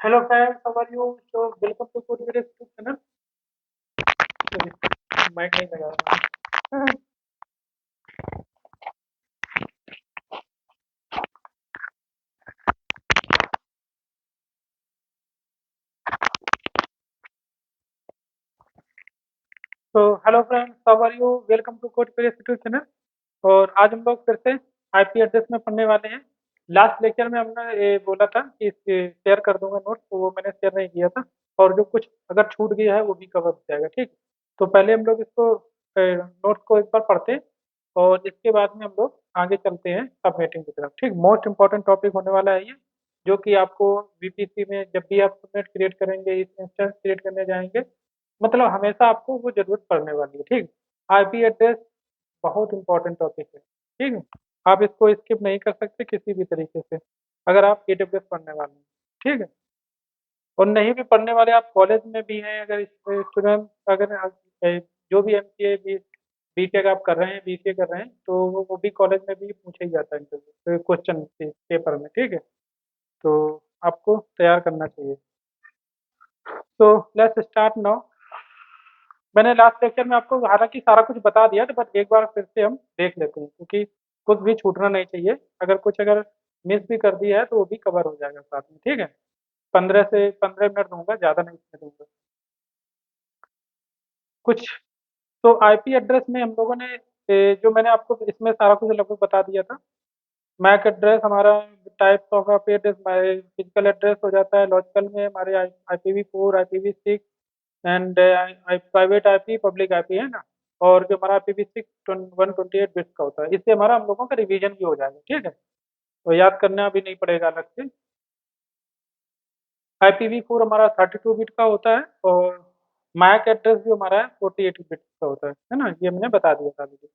Hello friends, how are you? So welcome to Code Video YouTube channel. Mic नहीं लगा रहा। तो hello friends, how are you? Welcome to code video YouTube channel. और आज हम लोग फिर से आईपी एड्रेस में पढ़ने वाले हैं। लास्ट लेक्चर में हमने ये बोला था कि शेयर कर दूंगा नोट्स, तो वो मैंने शेयर नहीं किया था। और जो कुछ अगर छूट गया है वो भी कवर हो जाएगा, ठीक। तो पहले हम लोग इसको नोट्स को एक बार पढ़ते हैं, और इसके बाद में हम लोग आगे चलते हैं सबमिटिंग की तरफ, ठीक। मोस्ट इंपॉर्टेंट टॉपिक होने वाला है ये, जो कि आपको वीपीसी में जब भी आप सबमिट क्रिएट करेंगे, इस इंस्टेंस क्रिएट करने जाएंगे, मतलब हमेशा आपको वो जरूरत पड़ने वाली है, ठीक। आईपी एड्रेस बहुत इंपॉर्टेंट टॉपिक है, ठीक है। आप इसको स्किप नहीं कर सकते किसी भी तरीके से, अगर आप एडब्ल्यूएस पढ़ने वाले हैं, ठीक है। और नहीं भी पढ़ने वाले, आप कॉलेज में भी हैं, अगर स्टूडेंट, अगर जो भी एमसीए बीटेक आप कर रहे हैं, बीसीए कर रहे हैं, तो वो भी कॉलेज में भी पूछा ही जाता है इंटरव्यू क्वेश्चन पेपर में, ठीक है। तो आपको तैयार करना चाहिए। तो लेट्स स्टार्ट नाउ। मैंने लास्ट लेक्चर में आपको हालांकि सारा कुछ बता दिया था, बट एक बार फिर से हम देख लेते हैं, क्योंकि कुछ भी छूटना नहीं चाहिए। अगर मिस भी कर दिया है तो वो भी कवर हो जाएगा साथ में, ठीक है। 15 से 15 मिनट दूंगा, ज़्यादा नहीं दूंगा कुछ। तो आईपी एड्रेस में हम लोगों ने जो मैंने आपको इसमें सारा कुछ लगभग बता दिया था। मैक एड्रेस हमारा टाइप्स ऑफ आईपी एड्रेस, हमारे फिजिकल एड्रेस हो जाता है। लॉजिकल में हमारे IPv4, IPv6 and private IP, public IP है ना। और जो हमारा IPv6 128 बिट्स का होता है, इससे हमारा हम लोगों का रिवीजन भी हो जाएगा, ठीक है। तो याद करना भी नहीं पड़ेगा अलग से। IPv4 हमारा 32 बिट का होता है, और मैक एड्रेस भी हमारा 48 बिट्स का होता है ना। ये मैंने बता दिया था अभी।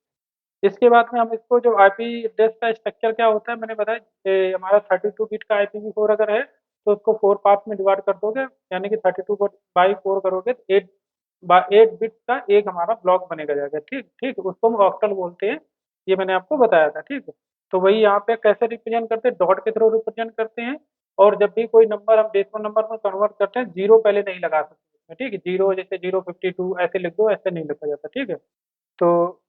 इसके बाद में हम इसको जो आईपी एड्रेस का स्ट्रक्चर क्या होता है मैंने बताया। हमारा 32 बिट का IPv4 अगर है, तो उसको 4 पार्ट में डिवाइड कर दोगे, यानी कि 32 बाई 4 करोगे तो 8 बिट का एक हमारा ब्लॉक बनेगा जाएगा, ठीक ठीक। उसको हम ऑक्टल बोलते हैं। ये मैंने आपको बताया था, ठीक है। तो वही यहाँ पे कैसे रिप्रेजेंट करते हैं, डॉट के थ्रू रिप्रेजेंट करते हैं। और जब भी कोई नंबर हम डेसिमल नंबर में कन्वर्ट करते हैं, जीरो पहले नहीं लगा सकते इसमें, ठीक है। जीरो जैसे 052 ऐसे लिख दो, ऐसे नहीं लिखा जाता, ठीक है। तो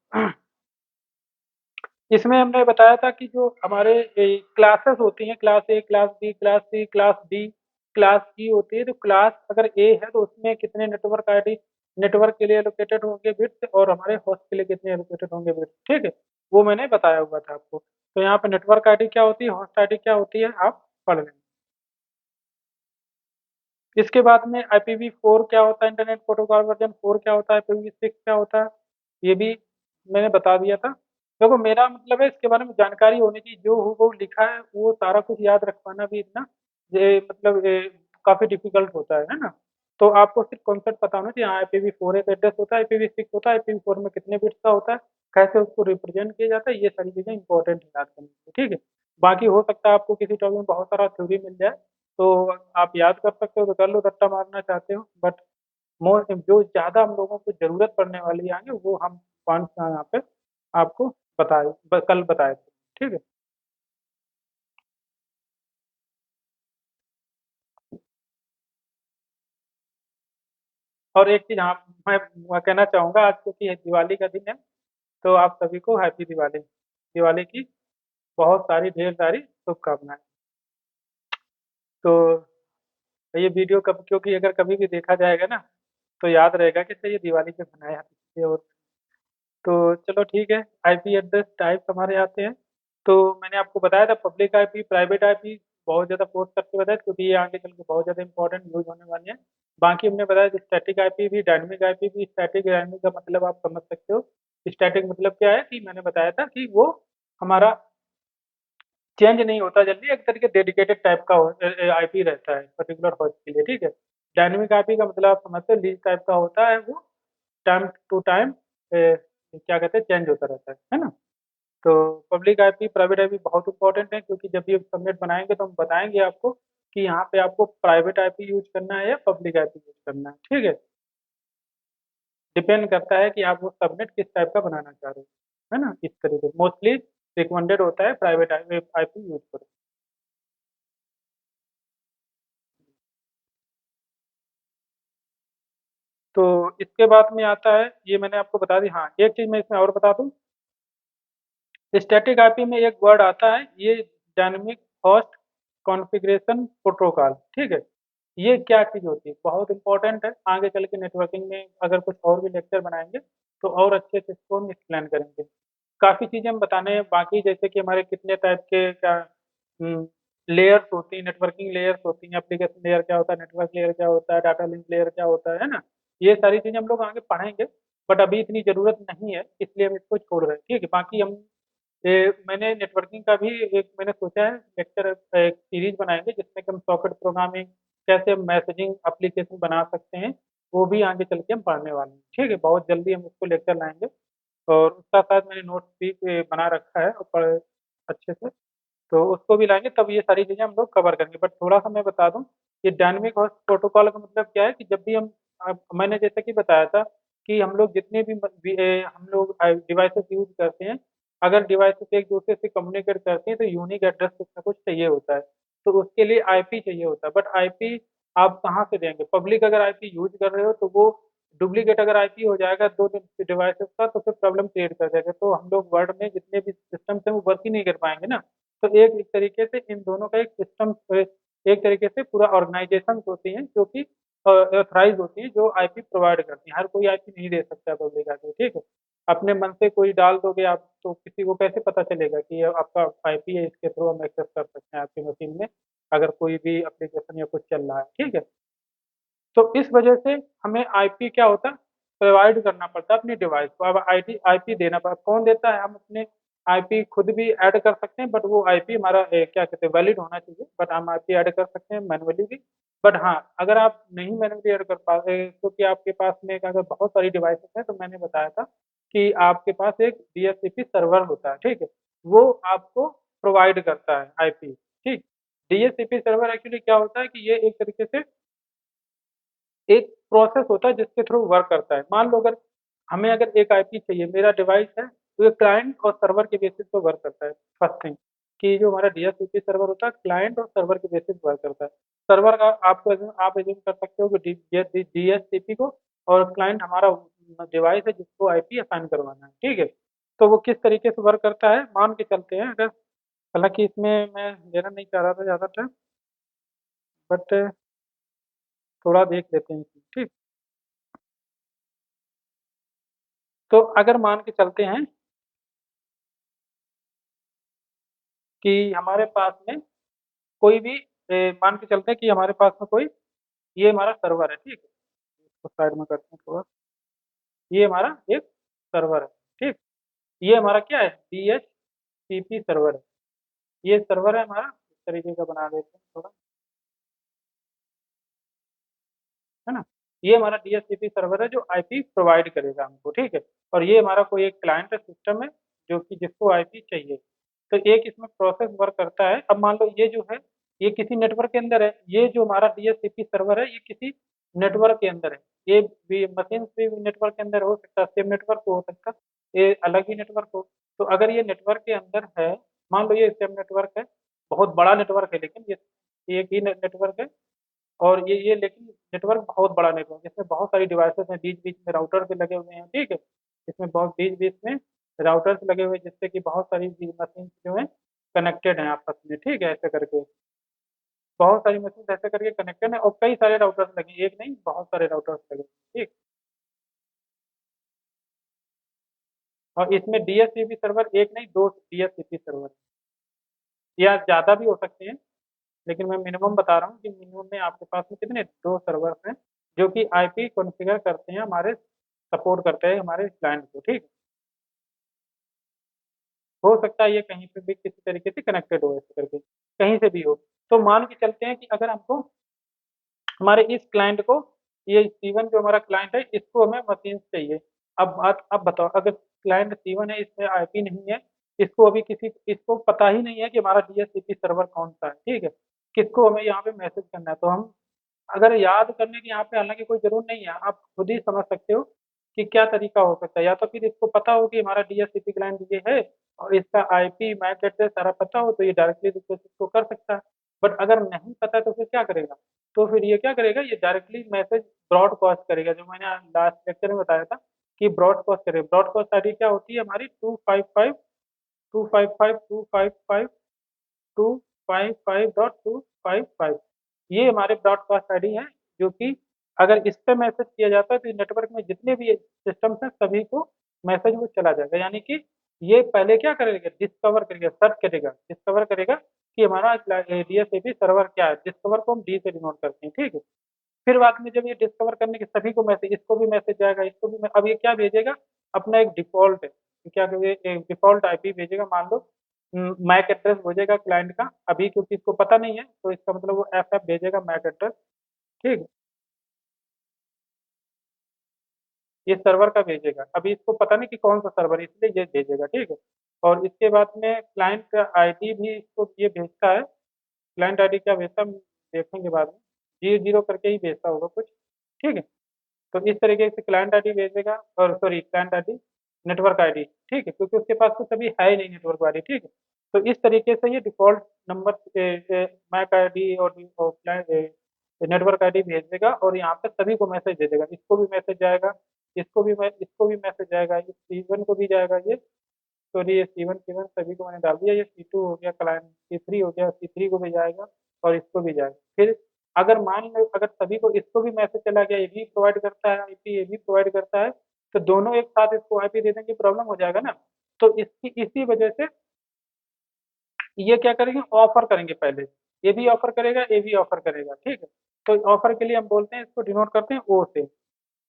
इसमें हमने बताया था कि जो हमारे क्लासेस होती हैं, class A, class B, class C, class D, class E होती है। तो क्लास अगर ए है तो उसमें कितने नेटवर्क आईडी नेटवर्क के लिए एलोकेटेड होंगे बिट्स, और हमारे होस्ट के लिए कितने एलोकेटेड होंगे बिट्स, ठीक है। वो मैंने बताया हुआ था आपको। तो यहाँ पे नेटवर्क आईडी क्या होती है, होस्ट आईडी क्या होती है, आप पढ़ लेंगे। इसके बाद में IPv4 क्या होता है, इंटरनेट प्रोटोकॉल वर्जन 4 क्या होता है, IPv6 क्या होता है, ये भी मैंने बता दिया था। देखो मेरा मतलब है इसके बारे में जानकारी होनी चाहिए, जो वो लिखा है वो सारा कुछ याद रख पाना भी इतना मतलब काफी डिफिकल्ट होता है ना। तो आपको सिर्फ कॉन्सेप्ट पता होना चाहिए। हाँ, IPv4 एक एड्रेस होता है, IPv6 होता है, IPv4 में कितने बिट्स का होता है, कैसे उसको रिप्रेजेंट किया जाता है, ये सारी चीजें इंपॉर्टेंट है याद करनी चाहिए, ठीक है। बाकी हो सकता है आपको किसी टॉपिक में बहुत सारा थ्योरी मिल जाए, तो आप याद कर सकते हो तो कर लो, रट्टा मारना चाहते हो, बट मोर जो ज़्यादा हम लोगों को ज़रूरत पड़ने वाली है आगे, वो हम पॉइंट्स यहाँ पे आपको बताए, कल बताए थे, ठीक है। और एक चीज़ हाँ, मैं कहना चाहूँगा, आज क्योंकि ये दिवाली का दिन है, तो आप सभी को हैप्पी दिवाली। दिवाली की बहुत सारी, ढेर सारी शुभकामनाएं। तो ये वीडियो कब, क्योंकि अगर कभी भी देखा जाएगा ना, तो याद रहेगा कि सर ये दिवाली पे बनाया था। और तो चलो ठीक है। आईपी एड्रेस टाइप हमारे आते हैं। तो मैंने आपको बताया था पब्लिक आईपी, प्राइवेट आईपी बहुत ज़्यादा फोर्स करके बताया, क्योंकि ये आगे चल के बहुत ज़्यादा इंपॉर्टेंट यूज होने वाले हैं। बाकी हमने बताया स्टैटिक आईपी भी, डायनेमिक आईपी भी। स्टैटिक डायनेमिक का मतलब आप समझ सकते हो। स्टैटिक मतलब क्या है, कि मैंने बताया था कि वो हमारा चेंज नहीं होता जल्दी, एक तरीके डेडिकेटेड टाइप का आईपी रहता है पर्टिकुलर होस्ट के लिए, ठीक है। डायनेमिक आईपी का मतलब आप समझते हो, लीज टाइप का होता है, वो टाइम टू टाइम क्या कहते हैं, चेंज होता रहता है ना। तो पब्लिक आईपी, प्राइवेट आईपी बहुत इंपॉर्टेंट है, क्योंकि जब भी सबनेट बनाएंगे तो हम बताएंगे आपको कि यहाँ पे आपको प्राइवेट आईपी यूज करना है या पब्लिक आईपी यूज करना है, ठीक है। डिपेंड करता है कि आप वो सबनेट किस टाइप का बनाना चाह रहे हो, है ना। इस तरीके से मोस्टली रिकमेंडेड होता है प्राइवेट आईपी यूज करो। तो इसके बाद में आता है, ये मैंने आपको बता दी। हाँ, एक चीज़ मैं इसमें और बता दूँ, स्टैटिक आईपी में एक वर्ड आता है, ये डायनेमिक होस्ट कॉन्फ़िगरेशन प्रोटोकॉल, ठीक है। ये क्या चीज़ होती है, बहुत इंपॉर्टेंट है। आगे चल के नेटवर्किंग में अगर कुछ और भी लेक्चर बनाएंगे तो और अच्छे से इसको हम एक्सप्लेन करेंगे। काफ़ी चीज़ें हम बताने हैं बाकी, जैसे कि हमारे कितने टाइप के क्या लेयर्स होती हैं, नेटवर्किंग लेयर्स होती हैं, एप्लीकेशन लेयर क्या होता है, नेटवर्क लेयर क्या होता है, डाटा लिंक लेयर क्या होता है ना। ये सारी चीज़ें हम लोग आगे पढ़ेंगे, बट अभी इतनी ज़रूरत नहीं है, इसलिए हम इसको छोड़ रहे हैं, ठीक है। बाकी हम मैंने नेटवर्किंग का भी एक मैंने सोचा है लेक्चर, एक सीरीज बनाएंगे जिसमें कि हम सॉकेट प्रोग्रामिंग, कैसे हम मैसेजिंग एप्लीकेशन बना सकते हैं, वो भी आगे चल के हम पढ़ने वाले हैं, ठीक है। बहुत जल्दी हम उसको लेक्चर लाएंगे, और उसका साथ मैंने नोट्स भी बना रखा है और पढ़ अच्छे से, तो उसको भी लाएंगे, तब ये सारी चीज़ें हम लोग कवर करेंगे। बट थोड़ा सा मैं बता दूं, ये डायनेमिक होस्ट प्रोटोकॉल का मतलब क्या है कि जब भी हम मैंने जैसे कि बताया था कि हम लोग जितने भी हम लोग डिवाइसेस यूज करते हैं, अगर डिवाइसेस एक दूसरे से कम्युनिकेट करते हैं तो यूनिक एड्रेस कुछ ना कुछ चाहिए होता है, तो उसके लिए आईपी चाहिए होता है। बट आईपी आप कहाँ से देंगे, पब्लिक अगर आईपी यूज कर रहे हो तो वो डुप्लीकेट अगर आईपी हो जाएगा दो डिवाइसेस का, तो फिर प्रॉब्लम क्रिएट कर देगा, तो हम लोग वर्ल्ड में जितने भी सिस्टम्स हैं वो वर्क ही नहीं कर पाएंगे ना। तो एक तरीके से इन दोनों का एक सिस्टम, एक तरीके से पूरा ऑर्गेनाइजेशन होती हैं जो कि ऑथराइज होती हैं, जो आईपी प्रोवाइड करती हैं। हर कोई आईपी नहीं दे सकता पब्लिक आईपी, ठीक है। अपने मन से कोई डाल दोगे आप, तो किसी को कैसे पता चलेगा कि ये आपका आईपी है, इसके थ्रू हम एक्सेस कर सकते हैं आपकी मशीन में, अगर कोई भी एप्लीकेशन या कुछ चल रहा है, ठीक है। तो इस वजह से हमें आईपी क्या होता है, प्रोवाइड करना पड़ता है अपनी डिवाइस को। अब आईपी आईपी देना पड़ता, कौन देता है, हम अपने आईपी खुद भी ऐड कर सकते हैं, बट वो आईपी हमारा क्या कहते हैं, वैलिड होना चाहिए, बट हम आईपी ऐड कर सकते हैं मैनुअली भी। बट हाँ, अगर आप नहीं मैनुअली ऐड कर पाते, क्योंकि आपके पास में अगर बहुत सारी डिवाइसेस हैं, तो मैंने बताया था कि आपके पास एक डीएचसीपी सर्वर होता है, ठीक है। वो आपको प्रोवाइड करता है आईपी, ठीक। डीएचसीपी सर्वर एक्चुअली क्या होता है कि ये एक तरीके से एक प्रोसेस होता है जिसके थ्रू वर्क करता है। मान लो अगर हमें अगर एक आईपी चाहिए, मेरा डिवाइस है, तो ये क्लाइंट और सर्वर के बेसिस पे वर्क करता है। फर्स्ट थिंग कि जो हमारा डीएचसीपी सर्वर होता है, क्लाइंट और सर्वर के बेसिस वर्क करता है। सर्वर का आप एज्यूम कर सकते हो कि डीएचसीपी को, और क्लाइंट हमारा डिवाइस है जिसको आईपी असाइन करवाना है, ठीक है। तो वो किस तरीके से वर्क करता है, मान के चलते हैं अगर, हालांकि इसमें मैं लेना नहीं चाह रहा था ज़्यादा टाइम, बट थोड़ा देख लेते हैं इसमें, ठीक। तो अगर मान के चलते हैं कि हमारे पास में कोई भी मान के चलते हैं कि हमारे पास में कोई, ये हमारा सर्वर है, ठीक है। इसको साइड में करते हैं थोड़ा, ये हमारा एक सर्वर है, ठीक। ये हमारा क्या है, डीएचसीपी सर्वर है। ये सर्वर है हमारा, इस तरीके का बना देते हैं थोड़ा, है ना। ये हमारा डीएचसीपी सर्वर है जो आईपी प्रोवाइड करेगा हमको, ठीक है। और ये हमारा कोई एक क्लाइंट सिस्टम है जो कि जिसको आईपी चाहिए। तो एक इसमें प्रोसेस वर्क करता है। अब मान लो ये जो है, ये किसी नेटवर्क के अंदर है, ये जो हमारा डीएचसीपी सर्वर है ये किसी नेटवर्क के अंदर है। ये भी मशीन भी नेटवर्क के अंदर हो सकता है, सेम नेटवर्क हो सकता है, ये अलग ही नेटवर्क हो। तो अगर ये नेटवर्क के अंदर है, मान लो ये सेम नेटवर्क है, बहुत बड़ा नेटवर्क है, लेकिन ये एक ही नेटवर्क है, और ये लेकिन नेटवर्क बहुत बड़ा नेटवर्क है, इसमें बहुत सारी डिवाइसेस हैं, बीच बीच में राउटर भी लगे हुए हैं, ठीक है। इसमें बहुत बीच बीच में राउटर्स लगे हुए हैं, जिससे कि बहुत सारी मशीन जो है कनेक्टेड हैं आपस में, ठीक है। ऐसे करके बहुत सारी मशीन ऐसे करके कनेक्टेड है, और कई सारे राउटर्स लगे, एक नहीं बहुत सारे राउटर्स लगे, ठीक। और इसमें डीएचसीपी सर्वर एक नहीं, दो डीएचसीपी सर्वर, या ज़्यादा भी हो सकते हैं, लेकिन मैं मिनिमम बता रहा हूँ कि मिनिमम में आपके पास में कितने, दो सर्वर्स हैं जो कि आईपी कॉन्फ़िगर करते हैं, हमारे सपोर्ट करते हैं हमारे क्लाइंट को, ठीक। हो सकता है ये कहीं पे भी किसी तरीके से कनेक्टेड हो, ऐसे करके कहीं से भी हो। तो मान के चलते हैं कि अगर हमको हमारे इस क्लाइंट को, ये सीवन जो हमारा क्लाइंट है, इसको हमें मशीन चाहिए। अब बात, अब बताओ, अगर क्लाइंट सीवन है, इसमें आईपी नहीं है, इसको अभी किसी, इसको पता ही नहीं है कि हमारा डीएचसीपी सर्वर कौन सा है, ठीक है। किसको हमें यहाँ पे मैसेज करना है, तो हम अगर याद करने की यहाँ पे हालांकि कोई जरूरत नहीं है, आप खुद ही समझ सकते हो कि क्या तरीका हो सकता है। या तो फिर इसको पता हो कि हमारा डीएचसीपी क्लाइंट ये है, और इसका आईपी मैक एड्रेस सारा पता हो, तो ये डायरेक्टली रिक्वेस्ट इसको कर सकता है। बट अगर नहीं पता तो फिर क्या करेगा, तो फिर ये क्या करेगा, ये डायरेक्टली मैसेज ब्रॉडकास्ट करेगा, जो मैंने लास्ट लेक्चर में बताया था कि ब्रॉडकास्ट करेगा। ब्रॉडकास्ट आईडी क्या होती है हमारी, 255 ये हमारे ब्रॉडकास्ट आईडी है, जो कि अगर इस पे मैसेज किया जाता है तो नेटवर्क में जितने भी सिस्टम्स हैं सभी को मैसेज वो चला जाएगा। यानी कि ये पहले क्या करेगा, डिस्कवर करेगा, सर्च करेगा, डिस्कवर करेगा कि हमारा डीएसएपी सर्वर क्या है। डिस्कवर को हम डी से डिनोट करते हैं, ठीक है। फिर बाद में जब ये डिस्कवर करने के सभी को मैसेज, इसको भी मैसेज जाएगा, इसको भी अब ये क्या भेजेगा, अपना एक डिफॉल्ट है, क्या कहेंगे, डिफॉल्ट आईपी भेजेगा। मान लो मैक एड्रेस भेजेगा क्लाइंट का, अभी क्योंकि इसको पता नहीं है तो इसका मतलब वो एफ एफ भेजेगा मैक एड्रेस, ठीक है। ये सर्वर का भेजेगा, अभी इसको पता नहीं कि कौन सा सर्वर है, इसलिए ये भेजेगा, ठीक है। और इसके बाद में क्लाइंट आईडी भी इसको ये भेजता है। क्लाइंट आईडी क्या भेजता है हम देखेंगे बाद में, 0 0 करके ही भेजता होगा कुछ, ठीक है। तो इस तरीके से क्लाइंट आईडी भेजेगा, और sorry client ID, network ID, ठीक है, क्योंकि उसके पास तो सभी है ही नहीं नेटवर्क आईडी, ठीक है। तो इस तरीके से ये डिफॉल्ट नंबर मैक आईडी और नेटवर्क आईडी भेज देगा, और यहाँ पे सभी को मैसेज दे देगा। इसको भी मैसेज जाएगा, इसको भी मैसेज जाएगा, इस C1 को भी जाएगा, ये सॉरी ये C1 सभी को मैंने डाल दिया, ये C2 हो गया, क्लाइंट C3 हो गया, C3 को भी जाएगा और इसको भी जाएगा। फिर अगर मान लो अगर सभी को, इसको भी मैसेज चला गया, ये भी प्रोवाइड करता है आईपी, ये भी प्रोवाइड करता है, तो दोनों एक साथ इसको आईपी दे देंगे, प्रॉब्लम हो जाएगा ना। तो इसकी इसी वजह से ये क्या करेंगे, ऑफर करेंगे पहले, ये भी ऑफर करेगा, ये भी ऑफर करेगा, ठीक है। तो ऑफर के लिए हम बोलते हैं, इसको डिनोट करते हैं ओ से,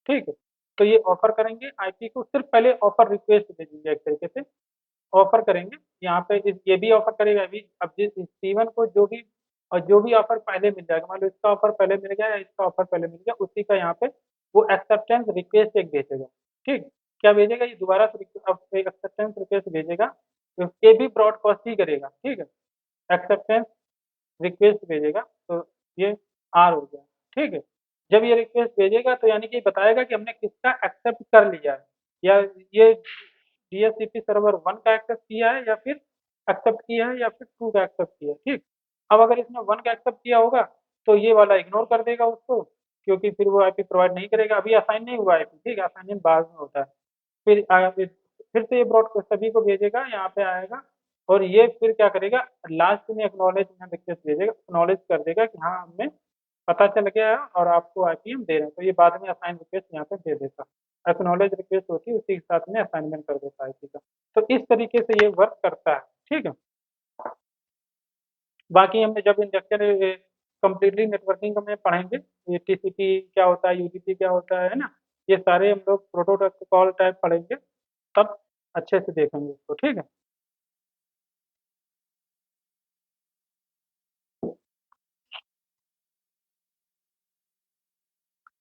ठीक है। तो ये ऑफर करेंगे आईपी को, सिर्फ पहले ऑफर रिक्वेस्ट भेजेंगे एक तरीके से, ऑफर करेंगे यहाँ पे ये भी ऑफर करेगा अभी। अब जिस C1 को जो भी, और जो भी ऑफर पहले मिल जाएगा, मान लो इसका ऑफर पहले मिल गया या इसका ऑफर पहले मिल गया, उसी का यहाँ पे वो एक्सेप्टेंस रिक्वेस्ट एक भेजेगा, ठीक। क्या भेजेगा, ये दोबारा से अब एक एक्सेप्टेंस रिक्वेस्ट भेजेगा, तो ये भी ब्रॉडकास्ट ही करेगा, ठीक है। एक्सेप्टेंस रिक्वेस्ट भेजेगा, तो ये आर हो गया, ठीक है। जब ये रिक्वेस्ट भेजेगा तो यानी कि बताएगा कि हमने किसका एक्सेप्ट कर लिया है, या ये डीएचसीपी सर्वर 1 का एक्सेप्ट किया है, या फिर एक्सेप्ट किया है, या फिर 2 का एक्सेप्ट किया है, ठीक। अब अगर इसने 1 का एक्सेप्ट किया होगा तो ये वाला इग्नोर कर देगा उसको, क्योंकि फिर वो आईपी प्रोवाइड नहीं करेगा, अभी असाइन नहीं हुआ आईपी, ठीक है, असाइनमेंट बाद में होता है। फिर से ये ब्रॉड सभी को भेजेगा, यहाँ पे आएगा, और ये फिर क्या करेगा, लास्ट में एक्नॉलेजमेंट रिक्वेस्ट भेजेगा, एक्नॉलेज कर देगा कि हाँ हमें पता चल गया है और आपको आईपी हम दे रहे हैं, तो ये बाद में असाइन रिक्वेस्ट यहाँ पे दे देता। एक्नॉलेज रिक्वेस्ट होती है, उसी के साथ में असाइनमेंट कर देता है आईपी का। तो इस तरीके से ये वर्क करता है, ठीक है। बाकी हमने जब इन लेक्चर कम्प्लीटली नेटवर्किंग में पढ़ेंगे, ये टीसीपी क्या होता है, यूडीपी क्या होता है ना, ये सारे हम लोग प्रोटोकॉल टाइप पढ़ेंगे, तब अच्छे से देखेंगे इसको, ठीक है।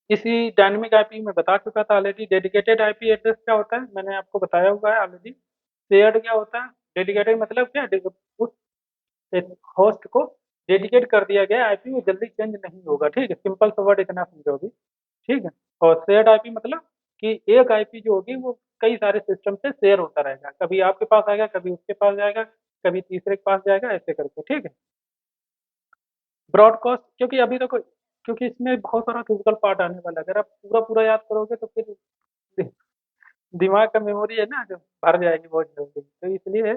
इसी डायनेमिक आईपी में बता चुका था ऑलरेडी। डेडिकेटेड आईपी एड्रेस क्या होता है, मैंने आपको बताया हुआ है ऑलरेडी। शेयर्ड क्या होता है, डेडिकेटेड मतलब क्या, उस होस्ट को डेडिकेट कर दिया गया आईपी, वो जल्दी चेंज नहीं होगा, ठीक है। सिंपल सा वर्ड इतना समझोगी, ठीक है। और शेयर्ड आईपी मतलब कि एक आईपी जो होगी वो कई सारे सिस्टम से शेयर होता रहेगा, कभी आपके पास आएगा, कभी उसके पास जाएगा, कभी तीसरे के पास जाएगा, ऐसे करके, ठीक है। ब्रॉडकास्ट, क्योंकि अभी तो क्योंकि इसमें बहुत सारा फिजिकल पार्ट आने वाला है, अगर आप पूरा पूरा याद करोगे तो फिर दिमाग का मेमोरी है ना जो भर जाएगी बहुत जल्दी, तो इसलिए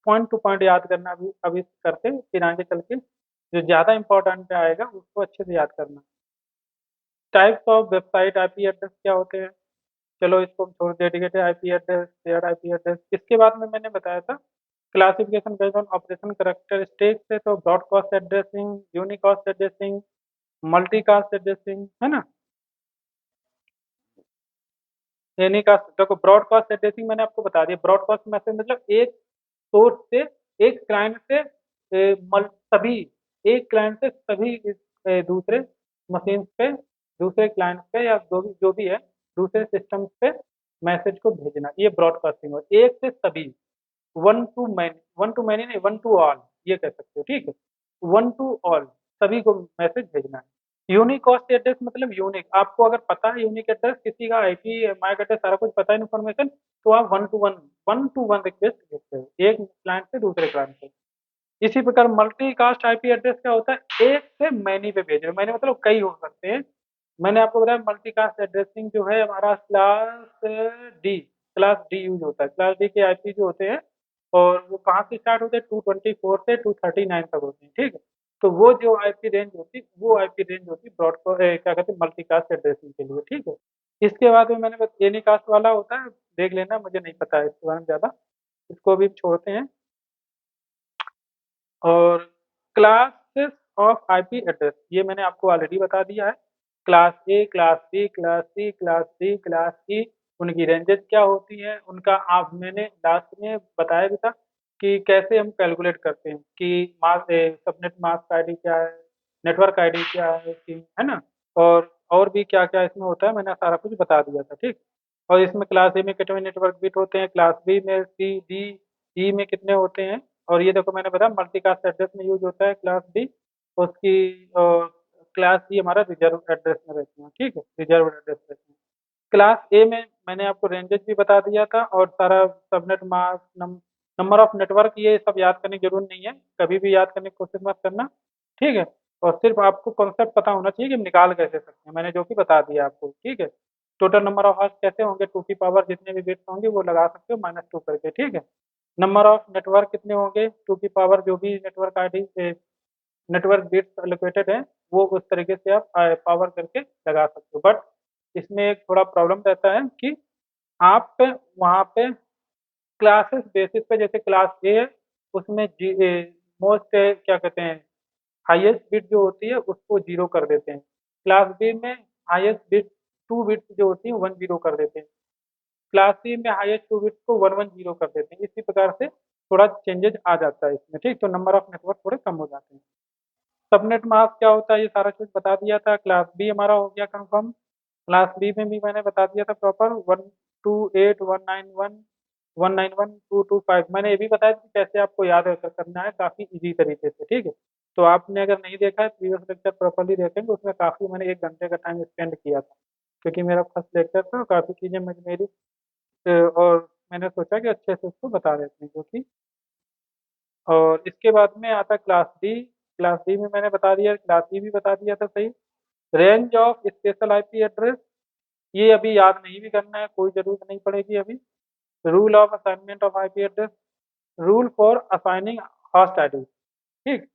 पॉइंट टू पॉइंट याद करना अभी अभी करते हैं, फिर आगे चल के जो ज़्यादा इंपॉर्टेंट आएगा उसको अच्छे से याद करना। Types of website IP address क्या होते हैं, चलो इसको हम छोड़, dedicated IP address, shared IP address. इसके बाद में मैंने बताया था classification based on operation characteristics है, तो broadcast addressing, unicast addressing, multicast addressing, है ना। यूनिकास्ट देखो, ब्रॉडकास्ट एड्रेसिंग मैंने आपको बता दिया, ब्रॉडकास्ट मैसेज मतलब एक सोर्स से, एक क्लाइंट से सभी, एक क्लाइंट से सभी दूसरे मशीन पे, दूसरे क्लाइंट पे, या जो भी है दूसरे सिस्टम पे मैसेज को भेजना, ये ब्रॉडकास्टिंग हो। एक से सभी, वन टू मैनी नहीं, वन टू ऑल ये कह सकते हो, ठीक है। वन टू ऑल सभी को मैसेज भेजना है। यूनिक कॉस्ट एड्रेस मतलब यूनिक, आपको अगर पता है यूनिक एड्रेस किसी का, आईपी मैक एड्रेस सारा कुछ पता है इन्फॉर्मेशन, तो आप वन टू वन रिक्वेस्ट भेजते हो एक क्लाइंट से दूसरे क्लाइंट से। इसी प्रकार मल्टी कास्ट आईपी एड्रेस क्या होता है, एक से मैनी पे भेज रहे हो, मैनी मतलब कई हो सकते हैं। मैंने आपको बताया मल्टीकास्ट एड्रेसिंग जो है हमारा क्लास डी यूज होता है। क्लास डी के आईपी जो होते हैं और वो कहाँ से स्टार्ट होते हैं, 224 से 239 तक होते हैं, ठीक है। तो वो जो आईपी रेंज होती वो आईपी रेंज होती क्या कहते हैं मल्टीकास्ट एड्रेसिंग के लिए, ठीक है। इसके बाद में मैंने एनीकास्ट वाला होता है, देख लेना, मुझे नहीं पता है इसके बारे में ज़्यादा, इसको भी छोड़ते हैं। और क्लासेस ऑफ आईपी एड्रेस ये मैंने आपको ऑलरेडी बता दिया है। Class A, class B, class C, class D, class E, उनकी रेंजेस क्या होती हैं, उनका आप मैंने लास्ट में बताया भी था कि कैसे हम कैलकुलेट करते हैं कि सबनेट मास्क आईडी क्या है, नेटवर्क आईडी क्या है कि, है ना। और भी क्या क्या इसमें होता है मैंने सारा कुछ बता दिया था, ठीक। और इसमें क्लास ए में कितने नेटवर्क बिट होते हैं, क्लास बी में, सी, डी, ई में कितने होते हैं। और ये देखो मैंने बताया मल्टीकास्ट एड्रेस में यूज होता है क्लास डी, उसकी क्लास डी हमारा रिजर्व एड्रेस में रहती है, ठीक है, रिजर्व एड्रेस रहती है। क्लास ए में मैंने आपको रेंजेस भी बता दिया था और सारा subnet mask, number of network, ये सब याद करने की जरूरत नहीं है, कभी भी याद करने की कोशिश मत करना, ठीक है। और सिर्फ आपको कॉन्सेप्ट पता होना चाहिए कि हम निकाल कैसे सकते हैं, मैंने जो कि बता दिया आपको, ठीक है। टोटल नंबर ऑफ हॉस्ट कैसे होंगे, 2 की पावर जितने भी बिट्स होंगे वो लगा सकते हो -2 करके, ठीक है। नंबर ऑफ नेटवर्क कितने होंगे, 2 की पावर जो भी network ID network bits allocated है वो उस तरीके से आप पावर करके लगा सकते हो। बट इसमें एक थोड़ा प्रॉब्लम रहता है कि आप वहाँ पे क्लासेस बेसिस पे, जैसे क्लास ए है उसमें मोस्ट क्या कहते हैं हाईएस्ट बिट जो होती है उसको 0 कर देते हैं। क्लास बी में हाईएस्ट बिट 2 बिट्स जो होती है 1 0 कर देते हैं। क्लास सी में हाईएस्ट 2 बिट्स को 1 1 0 कर देते हैं। इसी प्रकार से थोड़ा चेंजेस आ जाता है इसमें, ठीक। तो नंबर ऑफ नेटवर्क थोड़े कम हो जाते हैं। सबनेट मास्क क्या होता है ये सारा कुछ बता दिया था। क्लास बी हमारा हो गया कंफर्म। क्लास बी में भी मैंने बता दिया था प्रॉपर 128 191 191 225, मैंने ये भी बताया कि कैसे आपको याद करना है काफ़ी इजी तरीके से, ठीक है। तो आपने अगर नहीं देखा है प्रीवियस लेक्चर प्रॉपरली देखेंगे, उसमें काफ़ी मैंने 1 घंटे का टाइम स्पेंड किया था, क्योंकि मेरा फर्स्ट लेक्चर था और काफ़ी चीज़ें मेरी और मैंने सोचा कि अच्छे से उसको बता देते हैं, क्योंकि और इसके बाद में आता है क्लास डी। क्लास डी में मैंने बता दिया, क्लास ई भी बता दिया था सही। Range of special IP address ये अभी याद नहीं भी करना है, कोई जरूरत नहीं पड़ेगी अभी। Rule of assignment of IP address, rule for assigning host ID, ठीक।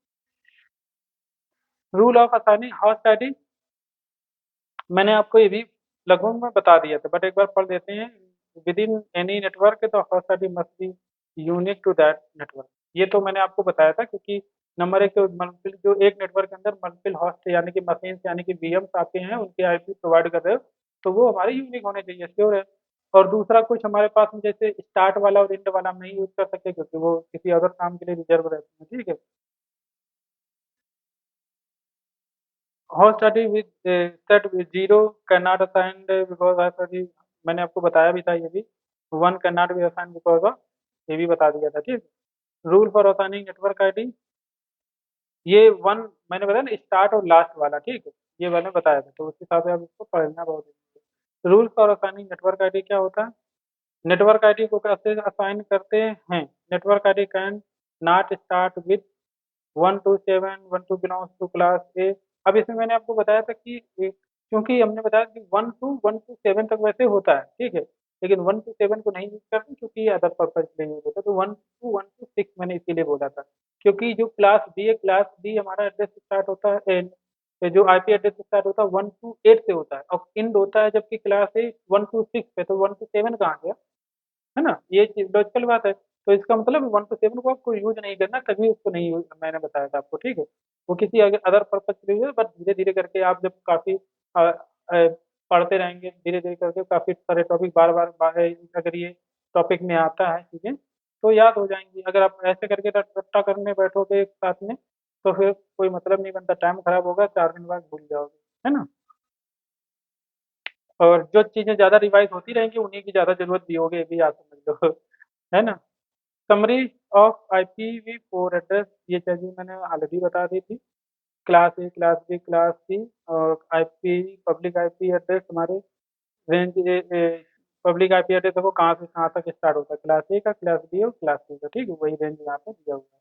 Rule of assigning host ID मैंने आपको ये भी लगभग में बता दिया था, बट एक बार पढ़ देते हैं। विद इन एनी नेटवर्क तो host ID must be unique to that network. ये तो मैंने आपको बताया था, क्योंकि नंबर एक मल्टीपल जो एक नेटवर्क के अंदर मल्टीपल होस्ट यानी कि मशीन यानी कि वीएम्स आते हैं, उनके आईपी प्रोवाइड कर रहे हो, तो वो हमारे यूनिक होने चाहिए, श्योर है। और दूसरा कुछ हमारे पास में जैसे स्टार्ट वाला और एंड वाला हम नहीं यूज कर सकते, क्योंकि वो किसी अदर काम के लिए रिजर्व रहते हैं, ठीक है। हाँ study with set with zero can not assigned because I study, मैंने आपको बताया भी था ये भी। One can not be assigned because of, ये भी बता दिया था, ठीक। Rule for assigning network ID, ये वन मैंने बताया ना स्टार्ट और लास्ट वाला, ठीक है, ये मैंने बताया था, तो उस हिसाब से आप इसको पढ़ना बहुत जरूरी है। Rule for assigning network ID क्या होता है, नेटवर्क आईडी को कैसे असाइन करते हैं। Network ID can not start with 1 to 7 1 2 belongs to class A. अब इसमें मैंने आपको बताया था कि क्योंकि हमने बताया कि 1 to 7 तक वैसे होता है, ठीक है, लेकिन 1 to 7 को नहीं यूज करते क्योंकि ये अदर पर्पज के लिए यूज होता है। तो 1 to 6 मैंने इसीलिए बोला था, क्योंकि जो क्लास बी है, क्लास बी हमारा एड्रेस स्टार्ट होता है जो आईपी एड्रेस स्टार्ट होता है 1 to 8 से होता है और इंड होता है, जबकि क्लास ए 1 to 6 पे, तो 1 to 7 कहाँ गया, है ना, ये चीज लॉजिकल बात है। तो इसका मतलब 1 to 7 को आपको यूज नहीं करना, तभी उसको नहीं यूज मैंने बताया था आपको, ठीक है। वो किसी अदर पर्पज के लिए, बट धीरे धीरे करके आप जब काफी पढ़ते रहेंगे, धीरे धीरे करके काफी सारे टॉपिक बार बार अगर ये टॉपिक में आता है चीजें तो याद हो जाएंगी। अगर आप ऐसे करके रट्टा करने बैठोगे एक साथ में तो फिर कोई मतलब नहीं बनता, टाइम खराब होगा, 4 दिन बाद भूल जाओगे, है ना। और जो चीजें ज्यादा रिवाइज होती रहेंगी उन्हीं की ज्यादा जरूरत भी होगी, ये भी आप समझ लो, है ना। समरी ऑफ IPv4 एड्रेस, ये चीजें मैंने ऑलरेडी बता दी थी। Class A, class B, class C और आईपी पब्लिक आईपी एड्रेस हमारे रेंज पब्लिक आईपी एड्रेस देखो कहाँ से कहाँ तक स्टार्ट होता है, क्लास ए का, क्लास बी और क्लास सी का, ठीक है, वही रेंज यहाँ पे दिया हुआ है।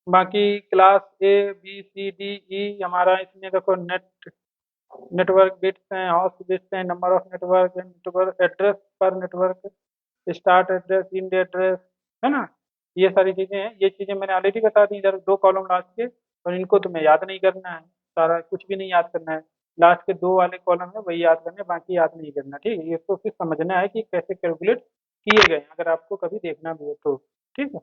बाकी class A B C D E हमारा इसमें देखो नेटवर्क बिट्स हैं, हॉस्ट बिट्स हैं, number of network, network address पर network, start address, end address, है ना। ये सारी चीजें हैं, ये चीजें मैंने ऑलरेडी बता दी इधर, दो कॉलम लास्ट के, और इनको तुम्हें याद नहीं करना है, सारा कुछ भी नहीं याद करना है। लास्ट के दो वाले कॉलम है वही याद करने हैं, बाकी याद नहीं करना, ठीक है। ये तो सिर्फ समझना है कि कैसे कैलकुलेट किए गए हैं, अगर आपको कभी देखना भी हो तो, ठीक है।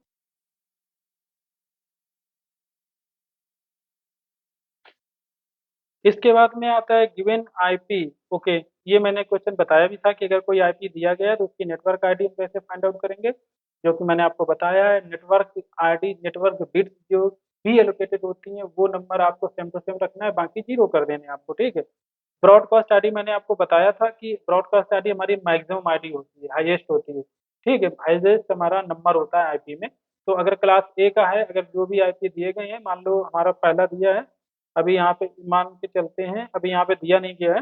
इसके बाद में आता है गिवन आईपी। ओके, ये मैंने क्वेश्चन बताया भी था कि अगर कोई आईपी दिया गया है तो उसकी नेटवर्क आईडी हम कैसे फाइंड आउट करेंगे, जो कि मैंने आपको बताया है। नेटवर्क आईडी, नेटवर्क बिट्स जो भी एलोकेटेड होती हैं वो नंबर आपको सेम टू सेम रखना है, बाकी जीरो कर देने हैं आपको, ठीक है। ब्रॉडकास्ट आईडी मैंने आपको बताया था कि ब्रॉडकास्ट आईडी हमारी मैक्सिमम आईडी होती है, हाईएस्ट होती है, ठीक है। हाईएस्ट हमारा नंबर होता है आईपी में। तो अगर क्लास ए का है, अगर जो भी आईपी दिए गए हैं, मान लो हमारा पहला दिया है, अभी यहाँ पे मान के चलते हैं, अभी यहाँ पे दिया नहीं गया है,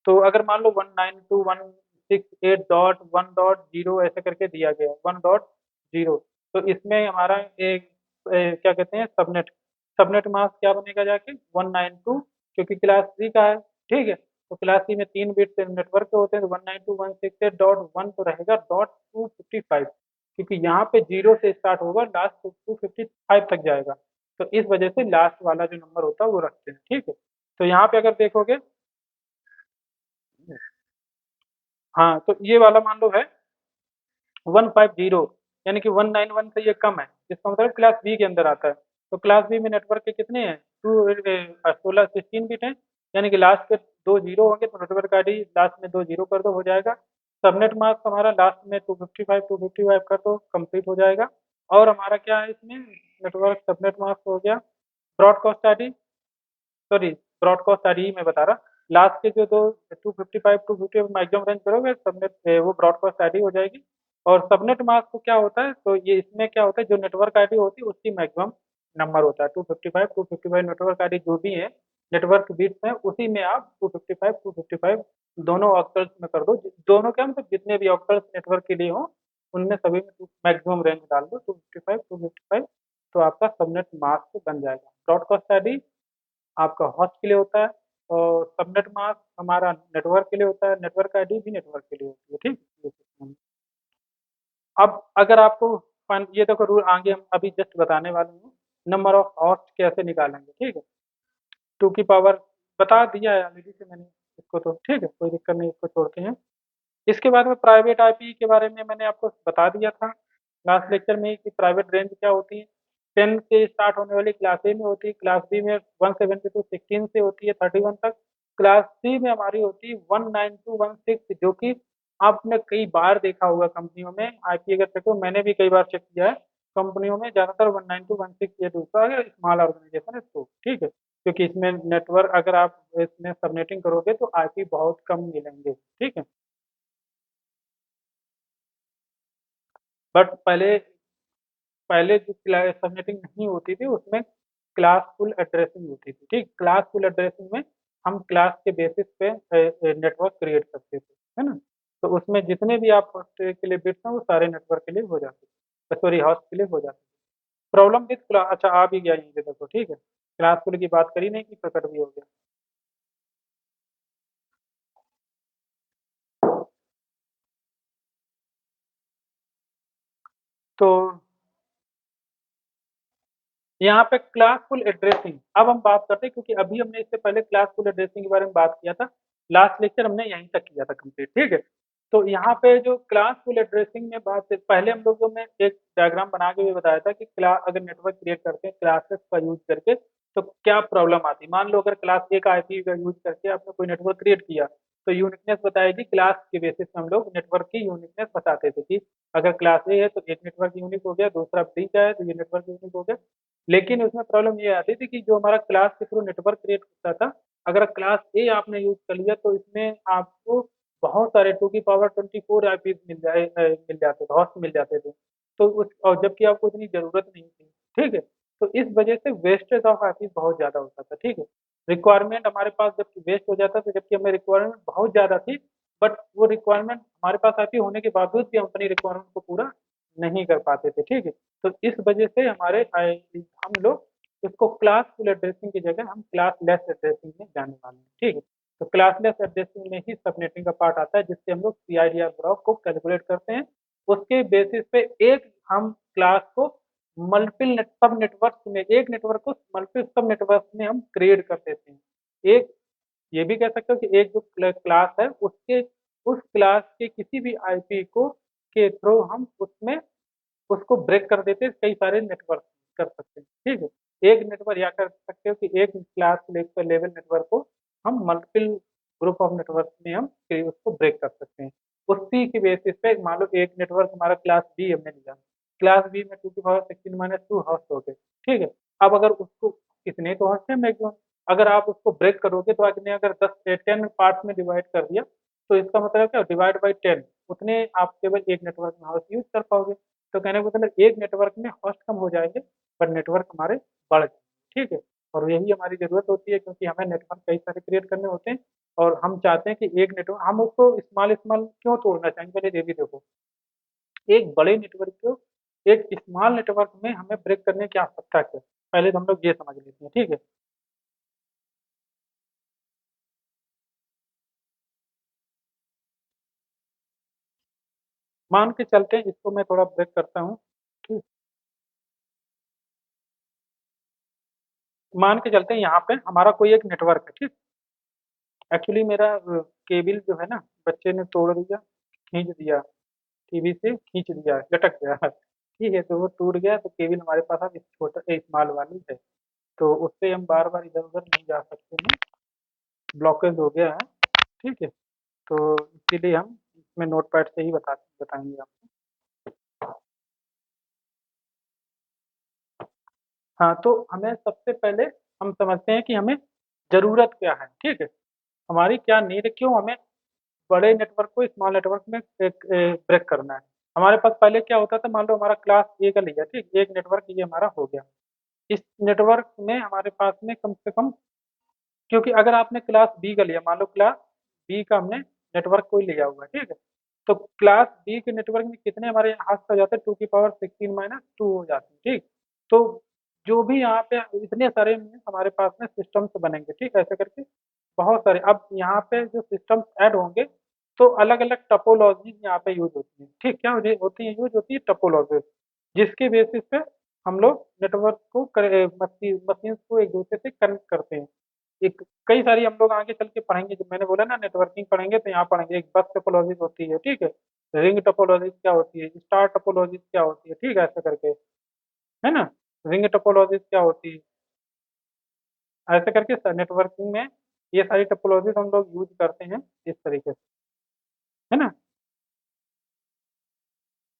तो अगर मान लो 192.168.1.0 ऐसे करके दिया गया है, 1.0, तो इसमें हमारा एक क्या कहते हैं, सबनेट, सबनेट मास्क क्या बनेगा जाके 192, क्योंकि क्लास थ्री का है, ठीक है। तो क्लास सी में 3 बिट्स नेटवर्क के होते हैं, तो 192.168.1 तो रहेगा .255, क्योंकि यहाँ पे जीरो से स्टार्ट होगा, लास्ट 255 तक जाएगा। तो इस वजह से लास्ट वाला जो नंबर होता है वो रखते हैं, ठीक है। तो यहाँ पे अगर देखोगे, हाँ, तो ये वाला मान लो है 150, यानी कि 191 से ये कम है, इसका मतलब क्लास बी के अंदर आता है। तो क्लास बी में नेटवर्क के कितने हैं, 16 बिट हैं, यानी कि लास्ट के दो जीरो होंगे, तो नेटवर्क आईडी लास्ट में दो जीरो कर दो, हो जाएगा। सबनेट मास्क हमारा लास्ट में 255 कर दो, कंप्लीट हो जाएगा। और हमारा क्या है इसमें, नेटवर्क सबनेट मास्क हो गया। Broadcast ID, sorry, broadcast ID मैं बता रहा, लास्ट के जो दो 255 मैक्सिमम रेंज करोगे, सबनेट वो ब्रॉडकास्ट आईडी हो जाएगी। और सबनेट मास्क को क्या होता है, तो ये इसमें क्या होता है, जो नेटवर्क आईडी होती है उसकी मैक्सिमम नंबर होता है 255 नेटवर्क आईडी जो भी है, नेटवर्क बिट्स हैं, उसी में आप 255 दोनों ऑक्टल्स में कर दो, दोनों क्या मतलब जितने भी ऑक्टल्स नेटवर्क के लिए हो, उनमें सभी में मैक्सिमम रेंज डाल दो 255, तो आपका सबनेट मास्क बन जाएगा। ब्रॉडकास्ट आईडी आपका होस्ट के लिए होता है, और सबनेट मास्क हमारा नेटवर्क के लिए होता है, नेटवर्क आईडी भी नेटवर्क के लिए होती है, ठीक है। अब अगर आपको ये देखो रूल आगे हम अभी जस्ट बताने वाले हैं, नंबर ऑफ होस्ट कैसे निकालेंगे, ठीक है। टू की पावर बता दिया है ऑलरेडी से मैंने इसको, तो ठीक है, कोई दिक्कत नहीं, इसको छोड़ते हैं। इसके बाद में प्राइवेट आईपी के बारे में मैंने आपको बता दिया था लास्ट लेक्चर में कि प्राइवेट रेंज क्या होती है। 10 से स्टार्ट होने वाली क्लास ए में होती है, क्लास बी में 172.16 से होती है 31 तक, क्लास सी में हमारी होती है 192.16, जो कि आपने कई बार देखा होगा कंपनियों में आईपी, अगर चेक हो, मैंने भी कई बार चेक किया है, कंपनियों में ज़्यादातर 192.16 ये दूसरा, अगर स्मॉल ऑर्गेनाइजेशन है तो, ठीक है, क्योंकि इसमें नेटवर्क अगर आप इसमें सबनेटिंग करोगे तो आईपी बहुत कम मिलेंगे, ठीक है। बट पहले पहले जो सबनेटिंग नहीं होती थी उसमें क्लासफुल एड्रेसिंग होती थी, ठीक। क्लासफुल एड्रेसिंग में हम क्लास के बेसिस पे नेटवर्क क्रिएट करते थे, है ना। तो उसमें जितने भी आप होस्ट के लिए बिट्स हैं वो सारे नेटवर्क के लिए हो जाते, सॉरी होस्ट के लिए हो जाते। प्रॉब्लम विद क्लास, अच्छा आ भी गया यहीं पे देखो, ठीक है, क्लासफुल की बात करी नहीं कि प्रकट भी हो गया। तो यहाँ पे क्लासफुल एड्रेसिंग अब हम बात करते हैं, क्योंकि अभी हमने इससे पहले क्लासफुल एड्रेसिंग के बारे में बात किया था, लास्ट लेक्चर हमने यहीं तक किया था कंप्लीट, ठीक है। तो यहाँ पे जो क्लासफुल एड्रेसिंग में बात, पहले हम लोगों ने एक डायग्राम बना के भी बताया था कि क्लास अगर नेटवर्क क्रिएट करते हैं क्लासेस का यूज करके, तो क्या प्रॉब्लम आती है। मान लो अगर क्लास ए का आईपी का यूज करके आपने कोई नेटवर्क क्रिएट किया, तो यूनिकनेस बताएगी, क्लास के बेसिस पे हम लोग नेटवर्क की यूनिकनेस बताते थे कि अगर क्लास ए है तो एक नेटवर्क यूनिक हो गया, दूसरा बी का है तो ये नेटवर्क यूनिक हो गया। लेकिन उसमें प्रॉब्लम ये आती थी कि जो हमारा क्लास के थ्रू नेटवर्क क्रिएट होता था, अगर क्लास ए आपने यूज कर लिया तो इसमें आपको बहुत सारे 2 की पावर 24 आईपी मिल जाते थे, हॉस्ट मिल जाते थे। तो उस, और जबकि आपको इतनी जरूरत नहीं थी, ठीक है। तो इस वजह से वेस्टेज ऑफ आईपी बहुत ज्यादा होता था, ठीक है। रिक्वायरमेंट हमारे पास जबकि वेस्ट हो जाता था, जबकि हमें रिक्वायरमेंट बहुत ज्यादा थी, बट वो रिक्वायरमेंट हमारे पास आईपी होने के बावजूद भी हम अपनी रिक्वायरमेंट को पूरा नहीं कर पाते थे, ठीक है। तो इस वजह से हम लोग इसको क्लासफुल एड्रेसिंग की जगह हम क्लासलेस एड्रेसिंग में जाने वाले हैं, ठीक है। तो क्लासलेस एड्रेसिंग में ही सबनेटिंग का पार्ट आता है, जिससे हम लोग सीआईडीआर ब्लॉक को कैलकुलेट करते हैं। उसके बेसिस पे एक हम क्लास को मल्टीपल सब नेटवर्क में, एक नेटवर्क को मल्टीपल सब नेटवर्क में हम क्रिएट कर देते हैं। एक ये भी कह सकते हो कि एक जो क्लास है उसके उस क्लास के किसी भी आईपी को के थ्रू हम उसमें उसको ब्रेक कर देते हैं, कई सारे नेटवर्क कर सकते हैं, ठीक है। एक नेटवर्क या कर सकते हो कि एक क्लास लेवल नेटवर्क को हम मल्टीपल ग्रुप ऑफ नेटवर्क में हम फिर उसको ब्रेक कर सकते हैं। उसी की बेसिस पे मान लो एक नेटवर्क हमारा क्लास बी हमने लिया, क्लास बी में 2 की पावर 16 - 2 होस्ट हो गए, ठीक है। अब अगर उसको कितने तो होस्ट है मैक्सिमम, अगर आप उसको ब्रेक करोगे तो आपने अगर 10 पार्ट में डिवाइड कर दिया, तो इसका मतलब क्या, डिवाइड बाई 10, उतने आप केवल एक नेटवर्क में होस्ट यूज कर पाओगे। तो कहने का मतलब एक नेटवर्क में होस्ट कम हो जाएंगे पर नेटवर्क हमारे बढ़ जाएंगे, ठीक है। और यही हमारी जरूरत होती है, क्योंकि हमें नेटवर्क कई सारे क्रिएट करने होते हैं और हम चाहते हैं कि एक नेटवर्क हम उसको स्मॉल स्मॉल क्यों तोड़ना चाहेंगे, पहले ये भी देखो। एक बड़े नेटवर्क को एक स्मॉल नेटवर्क में हमें ब्रेक करने की आवश्यकता क्या है, पहले तो हम लोग ये समझ लेते हैं, ठीक है। मान के चलते हैं, इसको मैं थोड़ा ब्रेक करता हूँ, ठीक। मान के चलते हैं यहाँ पे हमारा कोई एक नेटवर्क है, ठीक। एक्चुअली मेरा केबल जो है ना, बच्चे ने तोड़ दिया, खींच दिया, टीवी से खींच दिया, लटक गया, ठीक है। तो वो टूट गया, तो केबल हमारे पास अब छोटा स्मॉल वाली है, तो उससे हम बार बार इधर उधर नहीं जा सकते हैं, ब्लॉकेज हो गया है, ठीक है। तो इसीलिए हम इसमें नोट पैड से ही बताएंगे आपको। हाँ, तो हमें सबसे पहले हम समझते हैं कि हमें जरूरत क्या है, ठीक है। हमारी क्या नीड है, क्यों हमें बड़े नेटवर्क को स्मॉल नेटवर्क में एक ब्रेक करना है। हमारे पास पहले क्या होता था, मान लो हमारा क्लास ए का लिया, ठीक, एक नेटवर्क ये हमारा हो गया। इस नेटवर्क में हमारे पास में कम से कम, क्योंकि अगर आपने क्लास बी का लिया, मान लो क्लास बी का हमने नेटवर्क कोई लिया हुआ है, ठीक है। तो क्लास बी के नेटवर्क में कितने हमारे हाथ से हो जाते हैं, 2 की पावर 16 - 2 हो जाते हैं, ठीक। तो जो भी यहाँ पे इतने सारे हमारे पास में सिस्टम्स बनेंगे, ठीक है, ऐसे करके बहुत सारे। अब यहाँ पे जो सिस्टम्स ऐड होंगे, तो अलग अलग टपोलॉजीज यहाँ पे यूज होती है, ठीक। क्या होती है, यूज होती है टपोलॉजीज, जिसके बेसिस पे हम लोग नेटवर्क को मशीन को एक दूसरे से कनेक्ट करते हैं। एक कई सारी हम लोग आगे चल के पढ़ेंगे, जब मैंने बोला ना नेटवर्किंग पढ़ेंगे, तो यहाँ पढ़ेंगे एक बस टोपोलॉजी होती है, ठीक है। रिंग टोपोलॉजी क्या होती है, स्टार टोपोलॉजी क्या होती है, ठीक है, ऐसे करके, है ना। रिंग टोपोलॉजी क्या होती है, ऐसे करके नेटवर्किंग में ये सारी टोपोलॉजीज हम लोग यूज करते हैं इस तरीके से, है ना।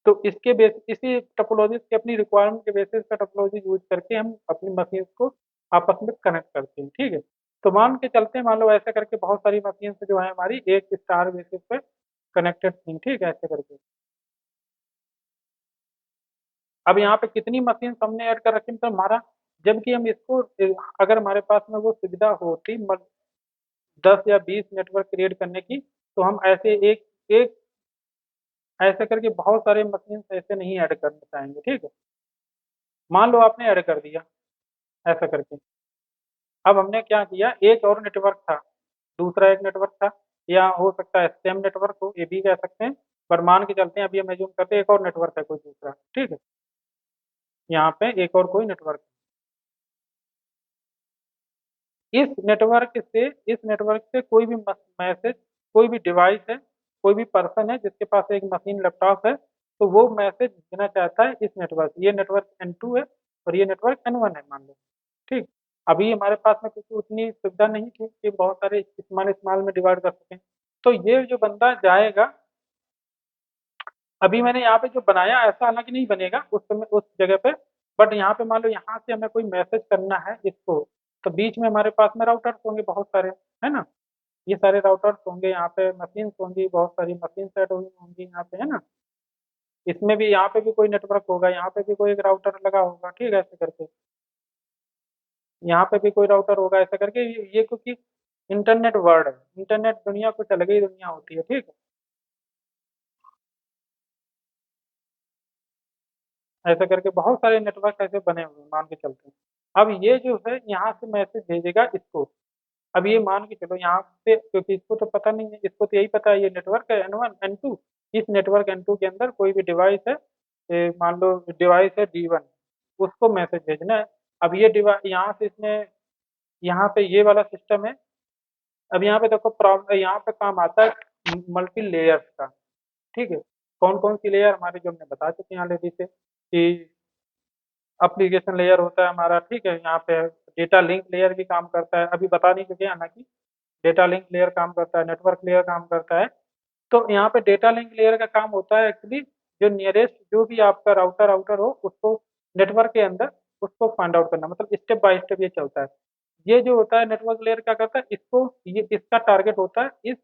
तो इसके बेस इसी टोपोलॉजीज के अपनी रिक्वायरमेंट के बेसिस पे टोपोलॉजी यूज करके हम अपनी मशीन को आपस में कनेक्ट करते हैं, ठीक है। तो मान के चलते हैं, मान लो ऐसे करके बहुत सारी मशीन जो है हमारी एक स्टार बेसिस पे कनेक्टेड थी, ठीक है, ऐसे करके। अब यहाँ पे कितनी मशीन हमने ऐड कर रखी, मतलब हमारा, जबकि हम इसको अगर हमारे पास में वो सुविधा होती 10 या 20 नेटवर्क क्रिएट करने की, तो हम ऐसे एक एक ऐसे करके बहुत सारे मशीन ऐसे नहीं ऐड करना चाहेंगे, ठीक है। मान लो आपने ऐड कर दिया ऐसा करके। अब हमने क्या किया, एक और नेटवर्क था, दूसरा एक नेटवर्क था, या हो सकता है सेम नेटवर्क हो, ये भी कह सकते हैं। पर मान के चलते हैं, अभी हम एज्यूम करते हैं एक और नेटवर्क है कोई दूसरा, ठीक है। यहाँ पे एक और कोई नेटवर्क, इस नेटवर्क से कोई भी मैसेज, कोई भी डिवाइस है, कोई भी पर्सन है जिसके पास एक मशीन लैपटॉप है, तो वो मैसेज देना चाहता है इस नेटवर्क, ये नेटवर्क N2 है और ये नेटवर्क N1 है, मान लो, ठीक। अभी हमारे पास में क्योंकि उतनी सुविधा नहीं थी कि बहुत सारे स्मॉल स्मॉल में डिवाइड कर सकें, तो ये जो बंदा जाएगा, अभी मैंने यहाँ पे जो बनाया ऐसा हालांकि नहीं बनेगा उस समय उस जगह पे, बट यहाँ पे मान लो यहाँ से हमें कोई मैसेज करना है इसको, तो बीच में हमारे पास में राउटर्स होंगे बहुत सारे, है ना। ये सारे राउटर्स होंगे, यहाँ पे मशीन्स होंगी, बहुत सारी मशीन सेट हुई होंगी यहाँ पे, है ना। इसमें भी यहाँ पे भी कोई नेटवर्क होगा, यहाँ पे भी कोई एक राउटर लगा होगा, ठीक है, ऐसे करके। यहाँ पे भी कोई राउटर होगा, ऐसा करके ये क्योंकि इंटरनेट वर्ल्ड है, इंटरनेट दुनिया कुछ अलग ही दुनिया होती है, ठीक है। ऐसा करके बहुत सारे नेटवर्क ऐसे बने हुए हैं, मान के चलते हैं। अब ये जो है यहाँ से मैसेज भेजेगा इसको। अब ये मान के चलो यहाँ से, क्योंकि इसको तो पता नहीं है, इसको तो यही पता है ये नेटवर्क है N1 N2। इस नेटवर्क N2 के अंदर कोई भी डिवाइस है, मान लो डिवाइस है D1, उसको मैसेज भेजना है। अब ये डिवाइस यहाँ से इसने, यहाँ पे ये वाला सिस्टम है। अब यहाँ पे देखो प्रॉब्लम, यहाँ पे काम आता है मल्टी लेयर्स का। ठीक है, कौन कौन सी लेयर हमारे जो हमने बता चुके हैं ऑलरेडी से कि एप्लीकेशन लेयर होता है हमारा। ठीक है, यहाँ पे डेटा लिंक लेयर भी काम करता है, अभी बता नहीं चुके हैं ना कि डेटा लिंक लेयर काम करता है, नेटवर्क लेयर काम करता है। तो यहाँ पे डेटा लिंक लेयर का काम होता है एक्चुअली जो नियरेस्ट जो भी आपका राउटर आउटर हो उसको नेटवर्क के अंदर उसको फाइंड आउट करना, मतलब स्टेप बाय स्टेप ये चलता है। ये जो होता है नेटवर्क लेयर क्या करता है, इसको ये इसका टारगेट होता है इस,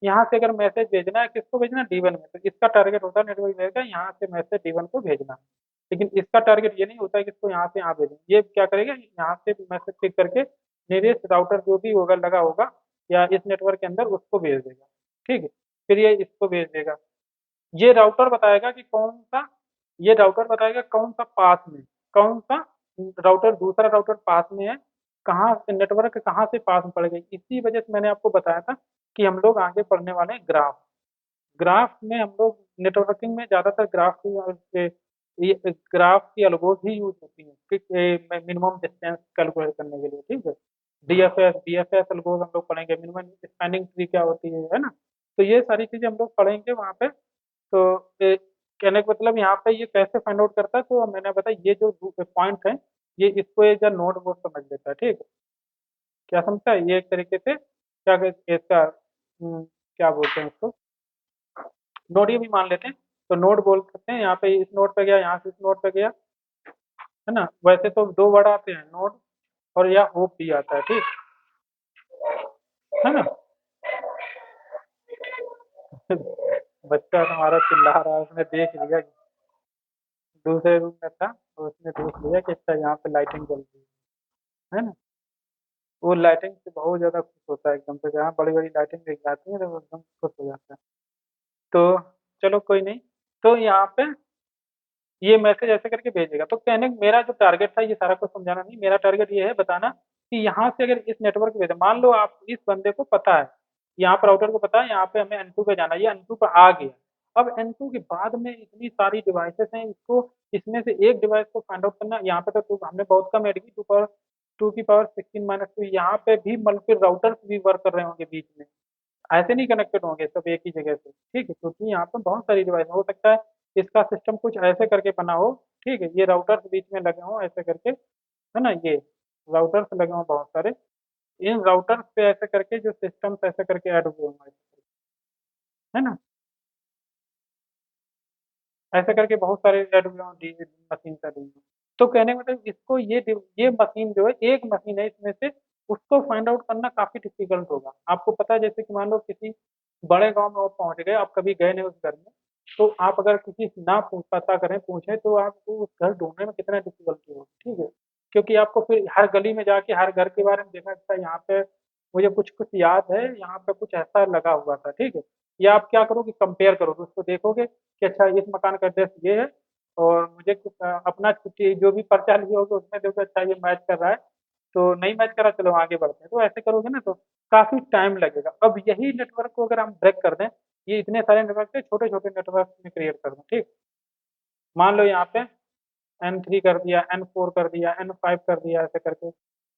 यहाँ से अगर मैसेज भेजना है किसको भेजना, D1 में, तो इसका टारगेट होता है नेटवर्क लेयर का यहाँ से मैसेज D1 को भेजना। लेकिन इसका टारगेट ये नहीं होता है कि इसको यहाँ से यहाँ भेजें। ये क्या करेगा, यहाँ से मैसेज पिक करके नियरेस्ट राउटर जो भी होगा लगा होगा या इस नेटवर्क के अंदर उसको भेज देगा। ठीक है, फिर ये इसको भेज देगा। ये राउटर बताएगा कि कौन सा, ये राउटर बताएगा कौन सा पास में, कौन सा राउटर दूसरा राउटर पास में है, कहाँ नेटवर्क कहाँ से पास में पड़ गई। इसी वजह से मैंने आपको बताया था कि हम लोग आगे पढ़ने वाले हैं ग्राफ। ग्राफ में हम लोग नेटवर्किंग में ज़्यादातर ग्राफ की ये ग्राफ की एल्गोज ही यूज होती है मिनिमम डिस्टेंस कैलकुलेट करने के लिए। ठीक है, डीएफएस एल्गोज हम लोग पढ़ेंगे, मिनिमम स्पैनिंग ट्री क्या होती है ना। तो ये सारी चीज़ें हम लोग पढ़ेंगे वहाँ पे। तो कहने का मतलब यहाँ पे ये कैसे फाइंड आउट करता है, तो मैंने बताया ये जो पॉइंट है ये इसको एक नोड वो समझ लेता है। ठीक है, क्या समझता है ये एक तरीके से, क्या इसका क्या बोलते हैं इसको, नोड ही भी मान लेते हैं। तो नोड बोल सकते हैं, यहाँ पे इस नोड पे गया, यहाँ से इस नोड पे गया, है ना। वैसे तो दो वर्ड आते हैं, नोड और या होप भी आता है। ठीक है ना। बच्चा हमारा चिल्ला रहा है, उसने देख लिया कि दूसरे रूम में था, तो उसने देख लिया कि अच्छा यहाँ पे लाइटिंग जल रही है ना। वो लाइटिंग से बहुत ज्यादा खुश होता है एकदम से, जहाँ बड़ी बड़ी लाइटिंग दिख जाती है तो वो एकदम खुश हो जाता है। तो चलो कोई नहीं। तो यहाँ पे ये मैसेज ऐसे करके भेजेगा। तो कहने मेरा जो टारगेट था ये सारा कुछ समझाना नहीं, मेरा टारगेट ये है बताना कि यहाँ से अगर इस नेटवर्क पे भेजे, मान लो आप इस बंदे को पता है, यहाँ पर राउटर को पता है यहाँ पे हमें N2 पे जाना है, ये N2 पे आ गया। अब N2 के बाद में इतनी सारी डिवाइसेस हैं, इसको इसमें से एक डिवाइस को फाइंड आउट करना। यहाँ पे तो हमने बहुत कम ऐड की, 2 की पावर 16 - 2, यहाँ पे भी मल्टीपल राउटर्स भी वर्क कर रहे होंगे बीच में, ऐसे नहीं कनेक्टेड होंगे सब एक ही जगह से। ठीक है, क्योंकि यहाँ पर बहुत सारी डिवाइस हो सकता है इसका सिस्टम कुछ ऐसे करके बना हो। ठीक है, ये राउटर्स बीच में लगे हों ऐसे करके, है ना, ये राउटर्स लगे हों बहुत सारे, इन राउटर्स पे ऐसे करके जो सिस्टम्स ऐसे करके ऐड हुए होंगे, है ना, ऐसे करके बहुत सारे ऐड हुए हों मशीन ऐड हुई हों। तो कहने का मतलब इसको ये मशीन जो है एक मशीन है इसमें से, उसको फाइंड आउट करना काफी डिफिकल्ट होगा। आपको पता है जैसे कि मान लो किसी बड़े गांव में वो पहुंच गए, आप कभी गए नहीं उस घर में, तो आप अगर किसी से ना पता करें पूछें तो आपको उस घर ढूंढने में कितना डिफिकल्टी होगी। ठीक है, क्योंकि आपको फिर हर गली में जाके हर घर के बारे में देखना अच्छा यहाँ पे मुझे कुछ कुछ याद है, यहाँ पे कुछ ऐसा लगा हुआ था। ठीक है, या आप क्या करोगे, कंपेयर करोगे, उसको देखोगे कि अच्छा इस मकान का एड्रेस ये है और मुझे अपना छुट्टी जो भी पर्चा लिए होगे उसमें देखो अच्छा ये मैच कर रहा है, तो नहीं मैच करा चलो आगे बढ़ते हैं। तो ऐसे करोगे ना तो काफी टाइम लगेगा। अब यही नेटवर्क को अगर हम ब्रेक कर दें, ये इतने सारे नेटवर्क थे छोटे छोटे नेटवर्क में क्रिएट कर दें। ठीक, मान लो यहाँ पे N3 कर दिया, N4 कर दिया, N5 कर दिया, ऐसे करके,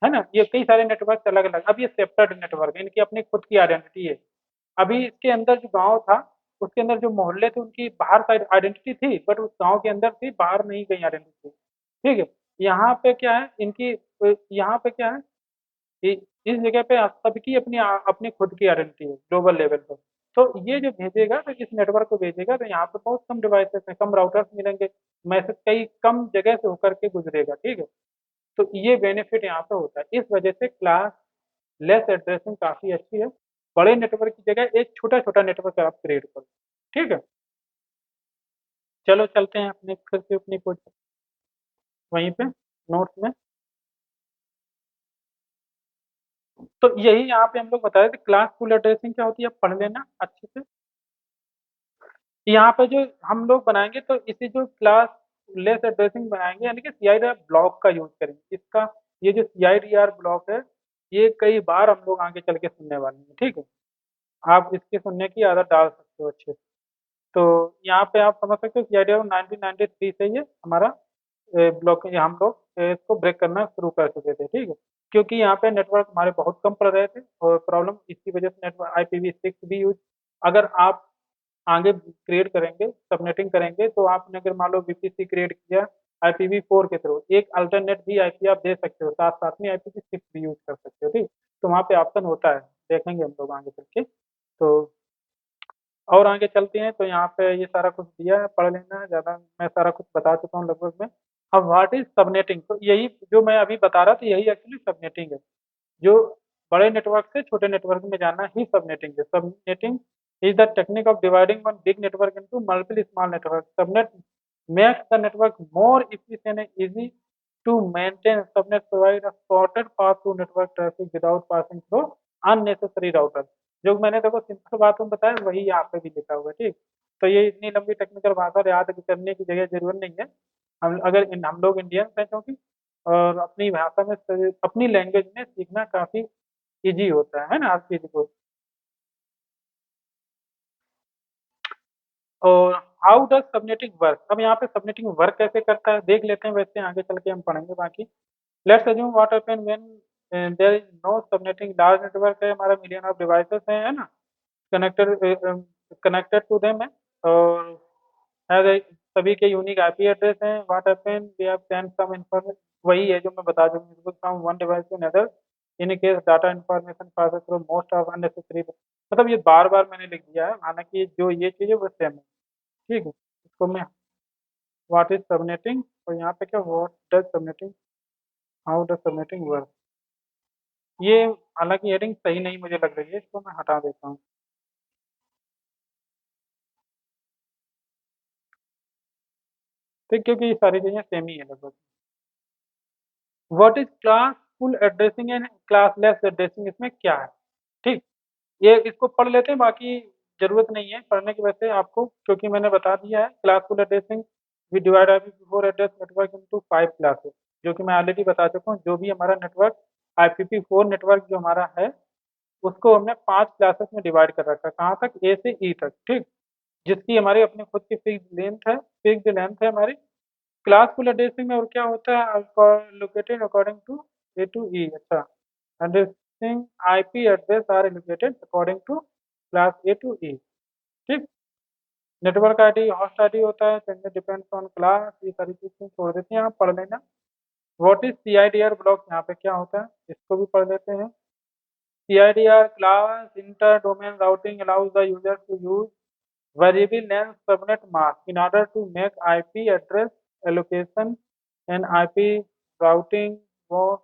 है ना। ये कई सारे नेटवर्क अलग अलग, अब ये सेपरेट नेटवर्क है, इनकी अपनी खुद की आइडेंटिटी है। अभी इसके अंदर जो गांव था उसके अंदर जो मोहल्ले थे उनकी बाहर साइड आइडेंटिटी थी, बट उस गांव के अंदर थी, बाहर नहीं गई आइडेंटिटी। ठीक है, यहाँ पे क्या है इनकी, यहाँ पे क्या है, इस जगह पे सबकी अपनी अपनी खुद की आइडेंटिटी है ग्लोबल लेवल पर। तो ये जो भेजेगा तो इस नेटवर्क को भेजेगा तो यहाँ पे बहुत कम डिवाइसेस हैं, कम राउटर्स मिलेंगे, मैसेज कई कम जगह से होकर के गुजरेगा। ठीक है, तो ये बेनिफिट यहाँ पे होता है। इस वजह से क्लास लेस एड्रेसिंग काफी अच्छी है, बड़े नेटवर्क की जगह एक छोटा छोटा नेटवर्क आप क्रिएट करो। ठीक है, चलो चलते हैं अपने फिर से अपनी कोच वहीं पे नोट्स में। तो यही यहाँ पे हम लोग बताए थे क्लास फुल एड्रेसिंग क्या होती है, पढ़ लेना अच्छे से। यहाँ पे जो हम लोग बनाएंगे तो इसे जो क्लास लेस एड्रेसिंग बनाएंगे, यानी कि CI ब्लॉक का यूज करेंगे। इसका ये जो CIDR ब्लॉक है, ये कई बार हम लोग आगे चल के सुनने वाले हैं, ठीक है। आप इसके सुनने की आदत डाल सकते हो अच्छे से। तो यहाँ पे आप समझ सकते हो CIDR 1993 से ये हमारा ब्लॉक हम लोग इसको ब्रेक करना शुरू कर चुके थे, ठीक है। क्योंकि यहाँ पे नेटवर्क हमारे बहुत कम पड़ रहे थे और प्रॉब्लम इसकी वजह से नेटवर्क IPv6 भी यूज, अगर आप आगे क्रिएट करेंगे, सबनेटिंग करेंगे, तो आपने अगर मान लो VPC क्रिएट किया IPv4 के थ्रू, एक अल्टरनेट भी आईपी आप दे सकते हो, साथ साथ में IPv6 भी यूज कर सकते हो, ठीक। तो वहाँ पे ऑप्शन होता है, देखेंगे हम लोग आगे चल के। तो और आगे चलते हैं, तो यहाँ पे ये सारा कुछ दिया है, पढ़ लेना, ज़्यादा मैं सारा कुछ बता चुका हूँ लगभग में। अब व्हाट इज सबनेटिंग, तो यही जो मैं अभी बता रहा था, यही एक्चुअली सबनेटिंग है। जो बड़े नेटवर्क से छोटे नेटवर्क में जाना ही सबनेटिंग है। Subnetting is the technique of dividing one big network into multiple small network. Subnet makes the network more efficient and easy to maintain. Subnet provide a shorter path to network traffic without passing through unnecessary router। जो मैंने देखो simple बात में बताया, वही यहाँ पे भी लिखा हुआ है, ठीक। तो ये इतनी लंबी टेक्निकल भाषा याद करने की जगह जरूरत नहीं है। हम लोग इंडियंस हैं क्योंकि, और अपनी भाषा में अपनी लैंग्वेज में सीखना काफी इजी होता है ना हर चीज को। और हाउ डज सबनेटिंग वर्क, अब यहाँ पे सबनेटिंग वर्क कैसे करता है देख लेते हैं, वैसे आगे चल के हम पढ़ेंगे बाकी। Let's assume what happen when there is no subnetting. Large network है हमारा, मिलियन ऑफ डिवाइसेस हैं, है ना, कनेक्टेड कनेक्टेड टू देम है, और सभी के यूनिक आईपी एड्रेस हैं। What happen we have send some information, वही है जो मैं बता दूंगा, from one device to another in case data information pass through most of unnecessary. मतलब ये बार बार मैंने लिख दिया है, हालांकि जो ये चीज़ है वो सेम है, ठीक है। इसको मैं व्हाट इज सबनेटिंग, और यहाँ पे क्या what does subnetting, how does subnetting work, ये हालांकि हेडिंग सही नहीं मुझे लग रही है, इसको मैं हटा देता हूँ। ठीक, क्योंकि ये सारी चीजें सेम ही है लगभग। What is class full addressing and classless addressing, इसमें क्या है, ठीक। ये इसको पढ़ लेते हैं, बाकी जरूरत नहीं है पढ़ने की वैसे आपको, क्योंकि मैंने बता दिया है। Classful addressing, we divide IPv4 address network into 5 classes, जो कि मैं ऑलरेडी बता चुका हूँ। जो भी हमारा नेटवर्क IPv4 नेटवर्क जो हमारा है, उसको हमने 5 क्लासेस में डिवाइड कर रखा है। कहाँ तक, ए से ई तक, ठीक। जिसकी हमारी अपनी खुद की फिक्स्ड लेंथ है हमारी। क्लासफुल एड्रेसिंग में और क्या होता है, located according to A to E, अच्छा। Addressing IP address are located according to class A to E, ठीक। नेटवर्क आईडी होस्ट आईडी होता है, डिपेंड्स ऑन क्लास, ये सारी चीजें छोड़ देते हैं, आप पढ़ लेना। व्हाट इज CIDR ब्लॉक, यहाँ पे क्या होता है इसको भी पढ़ लेते हैं। CIDR class inter domain routing allows the user to use variable length subnet mask in order to make IP address allocation and IP routing wo-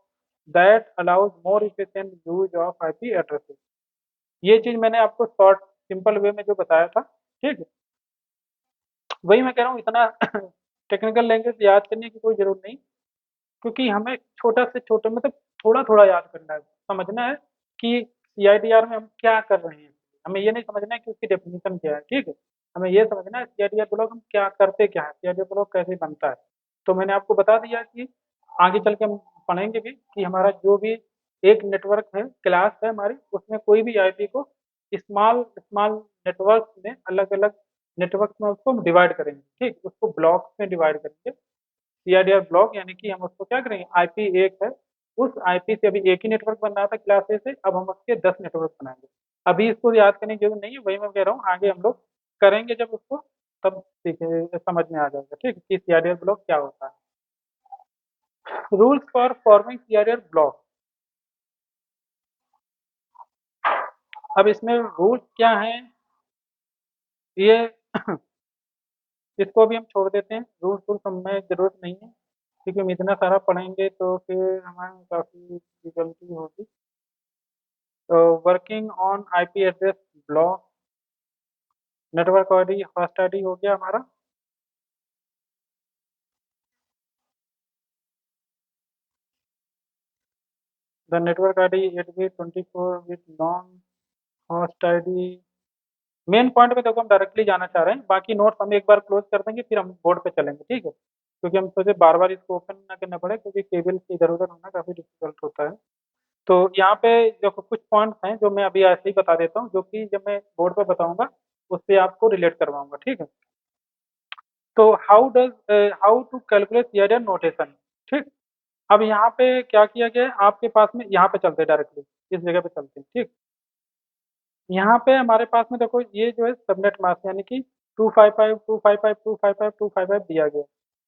that allows more efficient use of IP addresses। ये चीज मैंने आपको short simple way में जो बताया था, ठीक है। वही मैं कह रहा हूँ, इतना टेक्निकल लैंग्वेज याद करने की कोई जरूरत नहीं, क्योंकि हमें छोटा से छोटा मतलब थोड़ा थोड़ा याद करना है, समझना है कि CIDR में हम क्या कर रहे हैं। हमें ये नहीं समझना है कि उसकी डेफिनेशन क्या है, ठीक है। हमें ये समझना है CIDR ब्लॉक हम क्या करते क्या है, CIDR ब्लॉक कैसे बनता है। तो मैंने आपको बता दिया कि आगे चल के हम पढ़ेंगे भी कि हमारा जो भी एक नेटवर्क है, क्लास है हमारी, उसमें कोई भी आईपी को स्मॉल स्मॉल नेटवर्क में, अलग अलग नेटवर्क में उसको डिवाइड करेंगे, ठीक। उसको ब्लॉक में डिवाइड करेंगे। CIDR ब्लॉक यानी कि हम उसको क्या करेंगे, आईपी एक है, उस आईपी से अभी एक ही नेटवर्क बन रहा था क्लास ए से, अब हम उसके 10 नेटवर्क बनाएंगे। अभी इसको याद करने की जरूरत नहीं है, वही मैं कह रहा हूँ, आगे हम लोग करेंगे जब उसको, तब सीखे समझ में आ जाएगा, ठीक, कि CIDR ब्लॉक क्या होता है। Rules for forming CIDR block, अब इसमें रूल्स क्या है, ये इसको अभी हम छोड़ देते हैं, रूल्स रूल्स हमें जरूरत नहीं है, क्योंकि हम इतना सारा पढ़ेंगे तो फिर हमें काफ़ी डिफिकल्टी होगी। तो working on IP address block, network ID host ID हो गया हमारा। The network ID 8 bit 24 bit long, host ID. Main point पे देखो हम डायरेक्टली जाना चाह रहे हैं, बाकी नोट्स हम एक बार क्लोज कर देंगे, फिर हम बोर्ड पे चलेंगे, ठीक है। क्योंकि हम सोचे बार बार इसको ओपन ना करना पड़े, क्योंकि केबल से इधर उधर होना काफ़ी डिफिकल्ट होता है। तो यहाँ पे जो कुछ पॉइंट्स हैं जो मैं अभी ऐसे ही बता देता हूँ, जो कि जब मैं बोर्ड पे बताऊंगा उससे आपको रिलेट करवाऊंगा, ठीक है। तो how to calculate area notation, ठीक। अब यहाँ पे क्या किया गया है, आपके पास में यहाँ पे चलते हैं डायरेक्टली, इस जगह पे चलते हैं, ठीक। यहाँ पे हमारे पास में देखो ये जो है सबनेट मास्क यानी कि 255 दिया गया है।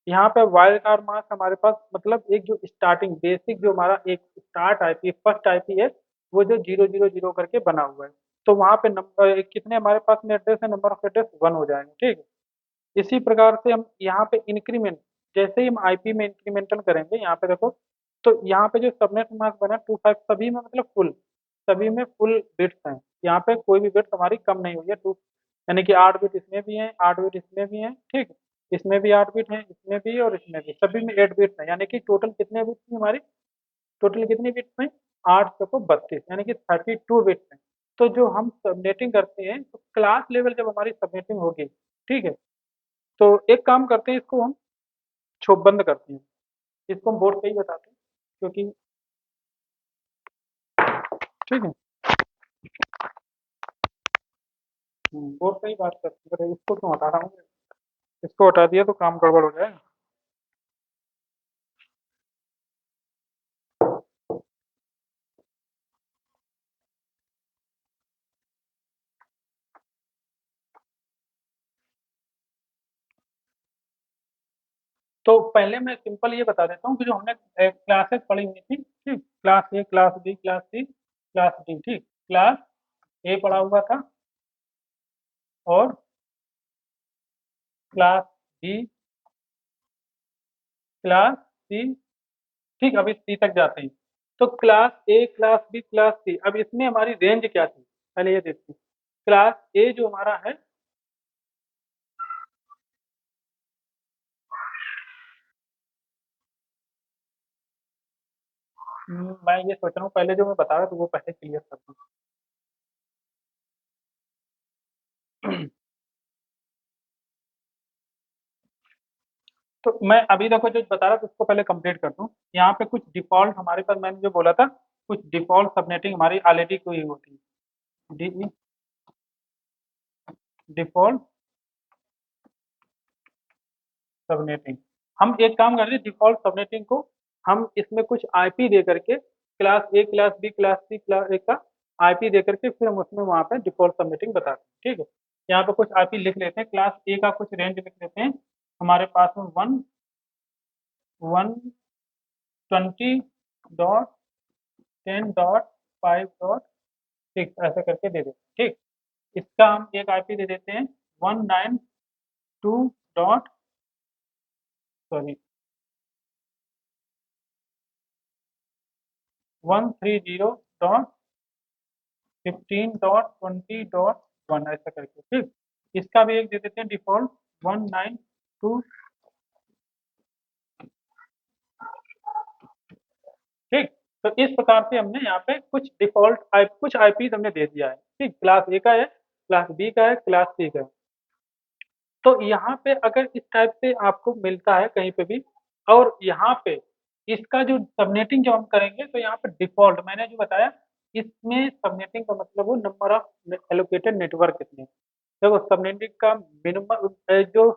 यहाँ पे वाइल्ड कार्ड मास्क हमारे पास मतलब एक जो स्टार्टिंग बेसिक जो हमारा एक स्टार्ट आईपी फर्स्ट आईपी है, वो जो 000 करके बना हुआ है। तो वहाँ पे नंबर कितने हमारे पास में एड्रेस है, नंबर ऑफ एड्रेस 1 हो जाएंगे, ठीक है। इसी प्रकार से हम यहाँ पे इंक्रीमेंट, जैसे ही हम आईपी में इंक्रीमेंटल करेंगे, यहाँ पे देखो, तो यहाँ पे जो सबनेट मास्क बना 25 सभी में मतलब फुल, सभी में फुल बिट्स हैं। यहाँ पे कोई भी बिट्स हमारी कम नहीं हुई है, टू यानी कि 8 बिट इसमें भी है, 8 बिट इसमें भी है, ठीक। इसमें भी 8 बिट है, इसमें भी और इसमें भी, सभी में 8 बिट्स है, यानी कि टोटल कितने बिट्स हैं हमारी, टोटल कितने बिट्स में 832, यानी कि 32 बिट्स हैं। तो जो हम सबनेटिंग करते हैं, तो क्लास लेवल जब हमारी सबनेटिंग होगी, ठीक है, तो एक काम करते हैं, इसको हम छोप बंद करते हैं, इसको हम बोर्ड पे ही बताते हैं, क्योंकि ठीक है, बोर्ड पे ही बात करते हैं। इसको क्यों हटा रहा हूँ, इसको हटा दिया तो काम गड़बड़ हो जाएगा। तो पहले मैं सिंपल ये बता देता हूँ कि जो हमने क्लासेस पढ़ी हुई थी, ठीक, class A, class B, class C, class D, ठीक। क्लास ए पढ़ा हुआ था, और क्लास बी, क्लास सी, ठीक। अभी सी तक जाते हैं। तो class A, class B, class C, अब इसमें हमारी रेंज क्या थी, पहले ये देखते हैं। क्लास ए जो हमारा है, मैं ये सोच रहा हूँ पहले जो मैं बता रहा था वो पहले क्लियर कर दूँ। तो मैं अभी देखो जो बता रहा था उसको पहले कंप्लीट कर दूं। यहाँ पे कुछ डिफॉल्ट हमारे पास, मैंने जो बोला था, कुछ डिफॉल्ट सबनेटिंग हमारी ऑलरेडी हुई होती है, डी डिफॉल्ट सबनेटिंग। हम एक काम कर रहे हैं, डिफॉल्ट सबनेटिंग को हम इसमें कुछ आईपी दे करके, class A, class B, class C, class A का आईपी दे करके फिर हम उसमें वहाँ पे डिफॉल्ट सबनेटिंग बताते हैं, ठीक है। यहाँ पे कुछ आईपी लिख लेते हैं, क्लास ए का कुछ रेंज लिख लेते हैं, हमारे पास में 120.10.5.6 ऐसा करके दे देते हैं, ठीक। इसका हम एक आईपी दे देते हैं 192 डॉट सॉरी 130.15.20.1 ऐसा करके, ठीक। इसका भी एक दे देते हैं डिफॉल्ट 192, ठीक। तो इस प्रकार से हमने यहाँ पे कुछ डिफॉल्ट कुछ आईपी हमने दे दिया है, ठीक। क्लास ए का है, क्लास बी का है, क्लास सी का है। तो यहाँ पे अगर इस टाइप से आपको मिलता है कहीं पे भी, और यहाँ पे इसका जो सबनेटिंग जब हम करेंगे, तो यहाँ पे डिफॉल्ट मैंने जो बताया, इसमें सबनेटिंग का मतलब वो नंबर ऑफ एलोकेटेड नेटवर्क कितने हैं। देखो सबनेटिंग का मिनिमम जो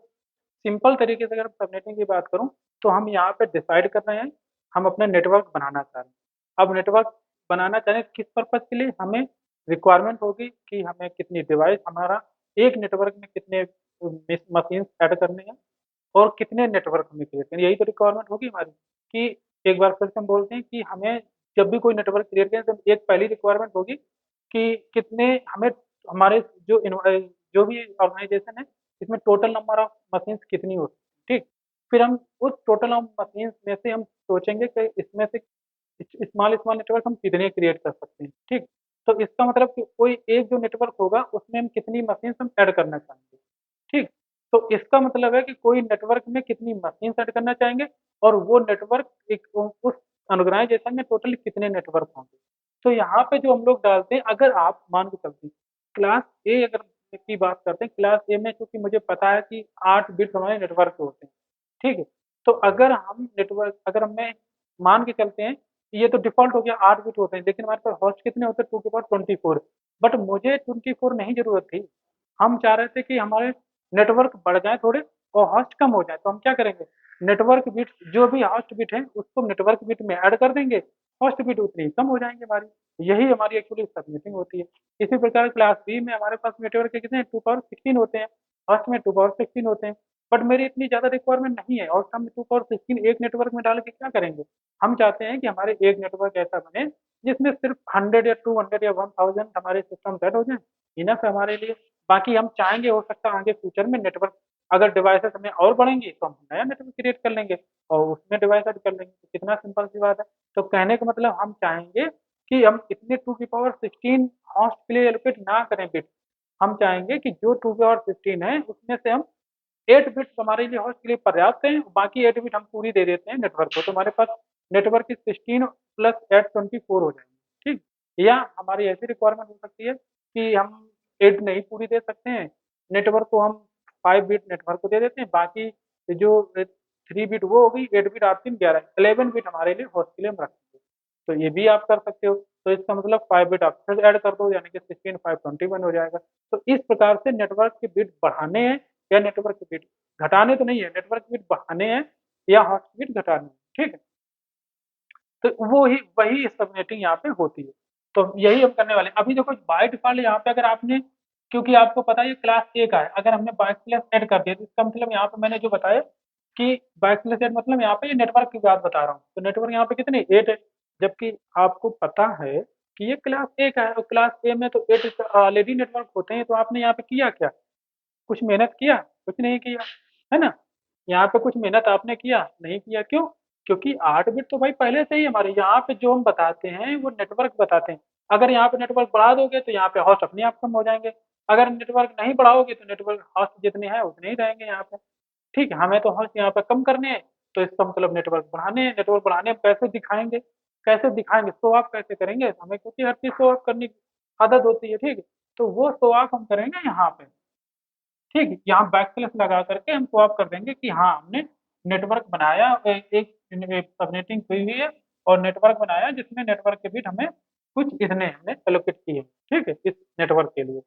सिंपल तरीके से अगर सबनेटिंग की बात करूं, तो हम यहाँ पे डिसाइड कर रहे हैं, हम अपना नेटवर्क बनाना चाह रहे हैं। अब नेटवर्क बनाना चाह रहे हैं किस पर्पज के लिए, हमें रिक्वायरमेंट होगी कि हमें कितनी डिवाइस, हमारा एक नेटवर्क में कितने मशीन ऐड करने हैं, और कितने नेटवर्क हमें क्रिएट करने, यही तो रिक्वायरमेंट होगी हमारी। कि एक बार फिर से हम बोलते हैं कि हमें जब भी कोई नेटवर्क क्रिएट करें, तो एक पहली रिक्वायरमेंट होगी कि कितने हमें, हमारे जो जो भी ऑर्गेनाइजेशन है, इसमें टोटल नंबर ऑफ मशीन्स कितनी होती है, ठीक। फिर हम उस टोटल ऑफ मशीन्स में से हम सोचेंगे कि इसमें से स्मॉल स्मॉल नेटवर्क हम कितने क्रिएट कर सकते हैं, ठीक। तो इसका मतलब कि कोई एक जो नेटवर्क होगा उसमें हम कितनी मशीन्स हम ऐड करना चाहेंगे, ठीक। तो इसका मतलब है कि कोई नेटवर्क में कितनी मशीन ऐड करना चाहेंगे, और वो नेटवर्क एक उस ऑर्गेनाइजेशन में टोटल कितने नेटवर्क होंगे। तो यहाँ पे जो हम लोग डालते हैं, अगर आप मान के चलते हैं क्लास ए अगर की बात करते हैं, क्लास ए में क्योंकि मुझे पता है कि 8 बिट्स हमारे नेटवर्क के होते हैं, ठीक है। तो अगर हमें मान के चलते हैं कि ये तो डिफॉल्ट हो गया 8 बिट होते हैं, लेकिन हमारे पास होस्ट कितने होते हैं, 2 की पावर 24। बट मुझे 24 नहीं जरूरत थी। हम चाह रहे थे कि हमारे नेटवर्क बढ़ जाए थोड़े और होस्ट कम हो जाए, तो हम क्या करेंगे, नेटवर्क बिट जो भी होस्ट बिट है उसको नेटवर्क बिट में ऐड कर देंगे, होस्ट बिट उतनी ही कम हो जाएंगे हमारी। यही हमारी एक्चुअली सबनेटिंग होती है। इसी प्रकार क्लास बी में हमारे पास नेटवर्क के कितने 2 पावर 16 होते हैं, होस्ट में 2 पावर 16 होते हैं। बट मेरी इतनी ज़्यादा रिक्वायरमेंट नहीं है, और हम 2 पावर 16 एक नेटवर्क में डाल के क्या करेंगे। हम चाहते हैं कि हमारे एक नेटवर्क ऐसा बने जिसमें सिर्फ 100 या 200 या 1000 हमारे सिस्टम सेट हो जाए, इनफ है हमारे लिए। बाकी हम चाहेंगे, हो सकता है आगे फ्यूचर में नेटवर्क अगर डिवाइसेस हमें और बढ़ेंगी तो हम नया नेटवर्क क्रिएट कर लेंगे और उसमें डिवाइस ऐड कर लेंगे। तो कितना सिंपल सी बात है। तो कहने का मतलब हम चाहेंगे कि हम इतने 2 की पावर 16 होस्ट के लिए एलोकेट ना करें बिट। हम चाहेंगे कि जो 2 की पावर 15 है उसमें से हम 8 बिट्स हमारे लिए होस्ट के लिए पर्याप्त हैं, बाकी 8 बिट हम पूरी दे देते हैं नेटवर्क को, तो हमारे पास नेटवर्क की 16 प्लस 8 24 हो जाएंगे। ठीक। या हमारी ऐसी रिक्वायरमेंट हो सकती है कि हम 8 नहीं पूरी दे सकते हैं, नेटवर्क को हम 5 बिट नेटवर्क को दे देते हैं, बाकी जो 3 बिट वो होगी, 8 बिट आप 3 11 11 बिट हमारे लिए होस्ट के लिए हम रखेंगे। तो ये भी आप कर सकते हो। तो इसका मतलब 5 बिट आप फिर ऐड कर दो, यानी कि 16 5 21 हो जाएगा। तो इस प्रकार से नेटवर्क के बिट बढ़ाने हैं या नेटवर्क के बिट घटाने तो नहीं है, नेटवर्क के बिट बढ़ाने हैं या हॉट बिट घटाने हैं। ठीक है। तो वो ही वही सबनेटिंग यहाँ पे होती है। तो यही हम करने वाले हैं। अभी देखो बाय डिफॉल्ट यहाँ पे अगर आपने, क्योंकि आपको पता है ये क्लास ए का है, अगर हमने बायक्सलेस ऐड कर दिया तो इसका मतलब यहाँ पे मैंने जो बताया कि बायक्सलेस ऐड मतलब यहाँ पे ये नेटवर्क की बात बता रहा हूँ, तो नेटवर्क यहाँ पे कितने 8 है। जबकि आपको पता है कि ये क्लास ए का है और क्लास ए में तो 8 ऑलरेडी नेटवर्क होते हैं, तो आपने यहाँ पे किया क्या, कुछ मेहनत किया, कुछ नहीं किया, है ना। यहाँ पे कुछ मेहनत आपने किया नहीं किया, क्यों, क्योंकि 8 बिट तो भाई पहले से ही हमारे यहाँ पे जो हम बताते हैं वो नेटवर्क बताते हैं। अगर यहाँ पे नेटवर्क बढ़ा दोगे तो यहाँ पे हॉस्ट अपने आप कम हो जाएंगे, अगर नेटवर्क नहीं बढ़ाओगे तो नेटवर्क हॉस्ट जितने हैं उतने ही रहेंगे यहाँ पे। ठीक है, हमें तो हॉस्ट यहाँ पे कम करने हैं, तो इसका मतलब नेटवर्क बढ़ाने हैं। नेटवर्क बढ़ाने हम कैसे दिखाएंगे, कैसे दिखाएंगे, शो ऑफ कैसे करेंगे हमें, क्योंकि हर चीज शो ऑफ करने की आदत होती है। ठीक है, तो वो शो ऑफ हम करेंगे यहाँ पे। ठीक है, यहाँ बैक स्लैश लगा करके हम स्वैप कर देंगे कि हाँ हमने नेटवर्क बनाया, एक सबनेटिंग हुई हुई है और नेटवर्क बनाया जिसमें नेटवर्क के बीच हमें कुछ इतने हमने एलोकेट किए। ठीक है, इस नेटवर्क के लिए।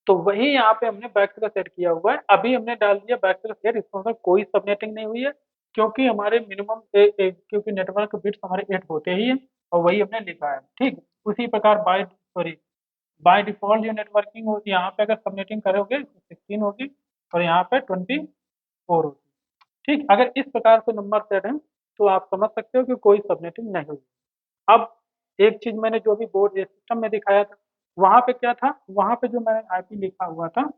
तो वही यहाँ पे हमने बैक स्लैश सेट किया हुआ है। अभी हमने डाल दिया बैक स्लैश सेट, इसका मतलब कोई सबनेटिंग नहीं हुई है, क्योंकि हमारे मिनिमम क्योंकि नेटवर्क बिट्स हमारे 8 होते ही है और वही हमने लिखा है। ठीक। उसी प्रकार बाय डिफॉल्ट जो नेटवर्किंग होती है यहाँ पे अगर सबनेटिंग करोगे तो 16 होगी और यहाँ पे 24 होगी। ठीक, अगर इस प्रकार से नंबर सेट हैं तो आप समझ सकते हो कि कोई सबनेटिंग नहीं हुई। अब एक चीज मैंने जो भी बोर्ड सिस्टम में दिखाया था, वहां पे क्या था, वहां पे जो मैंने आईपी लिखा हुआ था,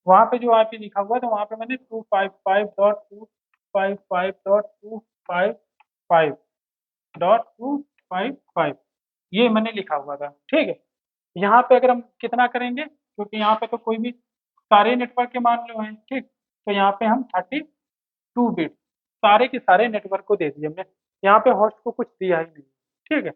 वहां पे जो आईपी लिखा हुआ था वहां पे मैंने 255.255.255.255 ये मैंने लिखा हुआ था। ठीक है, यहाँ पे अगर हम कितना करेंगे, क्योंकि यहाँ पे तो कोई भी सारे नेटवर्क के मान लो हैं। ठीक, तो यहाँ पे हम 32 बिट सारे के सारे नेटवर्क को दे दिए हमने, यहाँ पे होस्ट को कुछ दिया ही नहीं। ठीक है,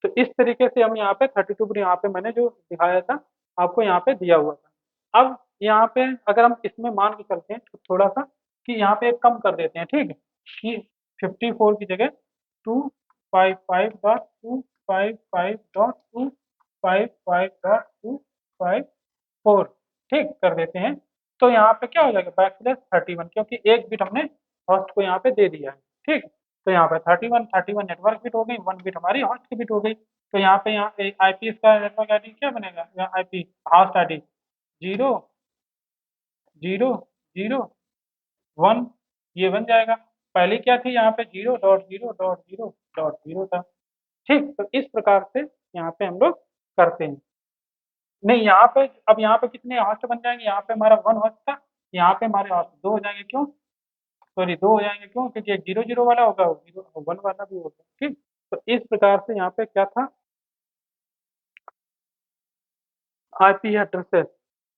तो इस तरीके से हम यहाँ पे 32 बिट यहाँ पे मैंने जो दिखाया था आपको यहाँ पे दिया हुआ था। अब यहाँ पे अगर हम इसमें मान के चलते हैं तो थोड़ा सा कि यहाँ पे कम कर देते हैं। ठीक है, कि 54 की जगह 255.255.255.254 ठीक कर देते हैं। तो यहाँ पे क्या हो जाएगा, बैक स्लैश 31, क्योंकि एक बिट हमने होस्ट को यहाँ पे दे दिया है। ठीक, तो यहाँ पे 31 नेटवर्क बिट हो गई, 1 बिट हमारी होस्ट की बिट हो गई। तो यहाँ पे यहाँ आईपी इसका नेटवर्क आईडी क्या बनेगा, यहाँ आईपी होस्ट आईडी 0 0 0 1 ये बन जाएगा। पहले क्या थी, यहाँ पे 0.0.0.0 था। ठीक, तो इस प्रकार से यहाँ पे हम लोग करते हैं। नहीं, यहाँ पे अब यहाँ पे कितने होस्ट बन जाएंगे, यहाँ पे हमारा 1 होस्ट था, यहाँ पे हमारे होस्ट 2 हो जाएंगे। क्यों, सॉरी 2 हो जाएंगे, क्यों, क्योंकि एक 0 0 वाला होगा, 1 वाला भी होगा। ठीक, तो इस प्रकार से यहाँ पे क्या था, आईपी एड्रेसेस,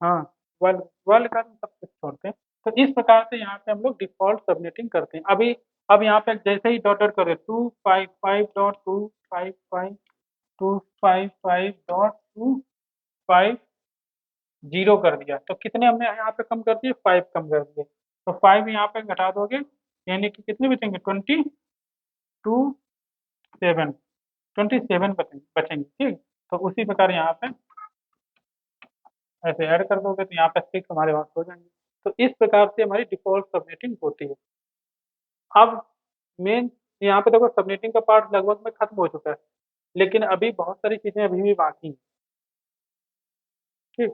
हाँ, वर्ल्ड वर्ल्ड का सब कुछ छोड़ते हैं। तो इस प्रकार से यहाँ पे हम लोग डिफॉल्ट सबनेटिंग करते हैं। अभी अब यहाँ पे जैसे ही डॉट डॉट करें 255.255.255.255 जीरो कर दिया, तो कितने हमने यहाँ पे कम कर दिए, 5 कम कर दिए। तो 5 यहाँ पे घटा दोगे, यानी कि कितने बचेंगे, 27 बचेंगे, ठीक। तो उसी प्रकार यहाँ पे ऐसे ऐड कर दोगे तो यहाँ पे 6 हमारे पास हो जाएंगे। तो इस प्रकार से हमारी डिफॉल्ट सबनेटिंग होती है। अब मेन यहाँ पे देखो, सबनेटिंग का पार्ट लगभग में खत्म हो चुका है, लेकिन अभी बहुत सारी चीजें अभी भी बाकी हैं, ठीक।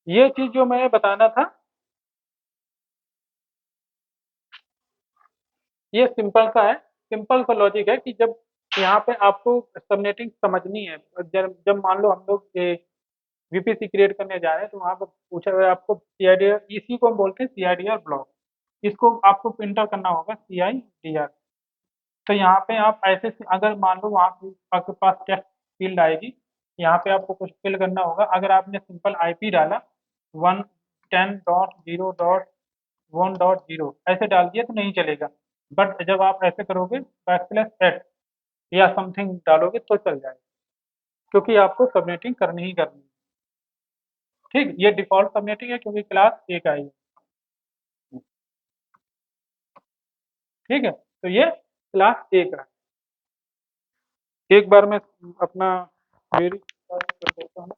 ये चीज जो मैं बताना था, ये सिंपल सा है, सिंपल सा लॉजिक है कि जब यहाँ पे आपको सबनेटिंग समझनी है, जब जब मान लो हम लोग वीपीसी क्रिएट करने जा रहे हैं, तो वहाँ पर पूछा गया आपको सीआईडीआर, इसी को हम बोलते हैं सीआईडीआर ब्लॉक। इसको आपको इंटर करना होगा सीआईडीआर। तो यहाँ पे आप ऐसे अगर मान लो वहाँ पे आपके पास टेक्स्ट फील्ड आएगी, यहाँ पे आपको कुछ फिल करना होगा। अगर आपने सिंपल आईपी डाला 110.0.1.0 ऐसे डाल दिया तो नहीं चलेगा, बट जब आप ऐसे करोगे \@ या समथिंग डालोगे तो चल जाएगा, क्योंकि आपको सबनेटिंग करनी ही करनी है, ठीक। ये डिफॉल्ट सबनेटिंग है क्योंकि क्लास एक आई है, ठीक है। तो ये क्लास ए का है। एक बार मैं अपना वेरीफाई कर देता हूँ।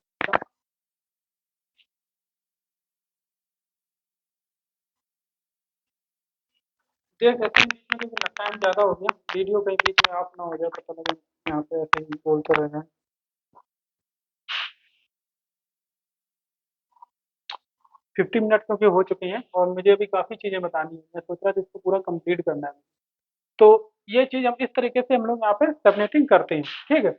देख लेते हैं इसमें, लेकिन टाइम ज़्यादा हो गया, वीडियो कहीं बीच में ऑफ ना हो जाए, पता लगे यहाँ पे ऐसे ही बोलते रह जाए। 50 मिनट क्योंकि हो चुके हैं और मुझे अभी काफ़ी चीज़ें बतानी है, मैं सोच रहा था इसको पूरा कंप्लीट करना है। तो ये चीज़ हम इस तरीके से हम लोग यहाँ पे सबनेटिंग करते हैं, ठीक है।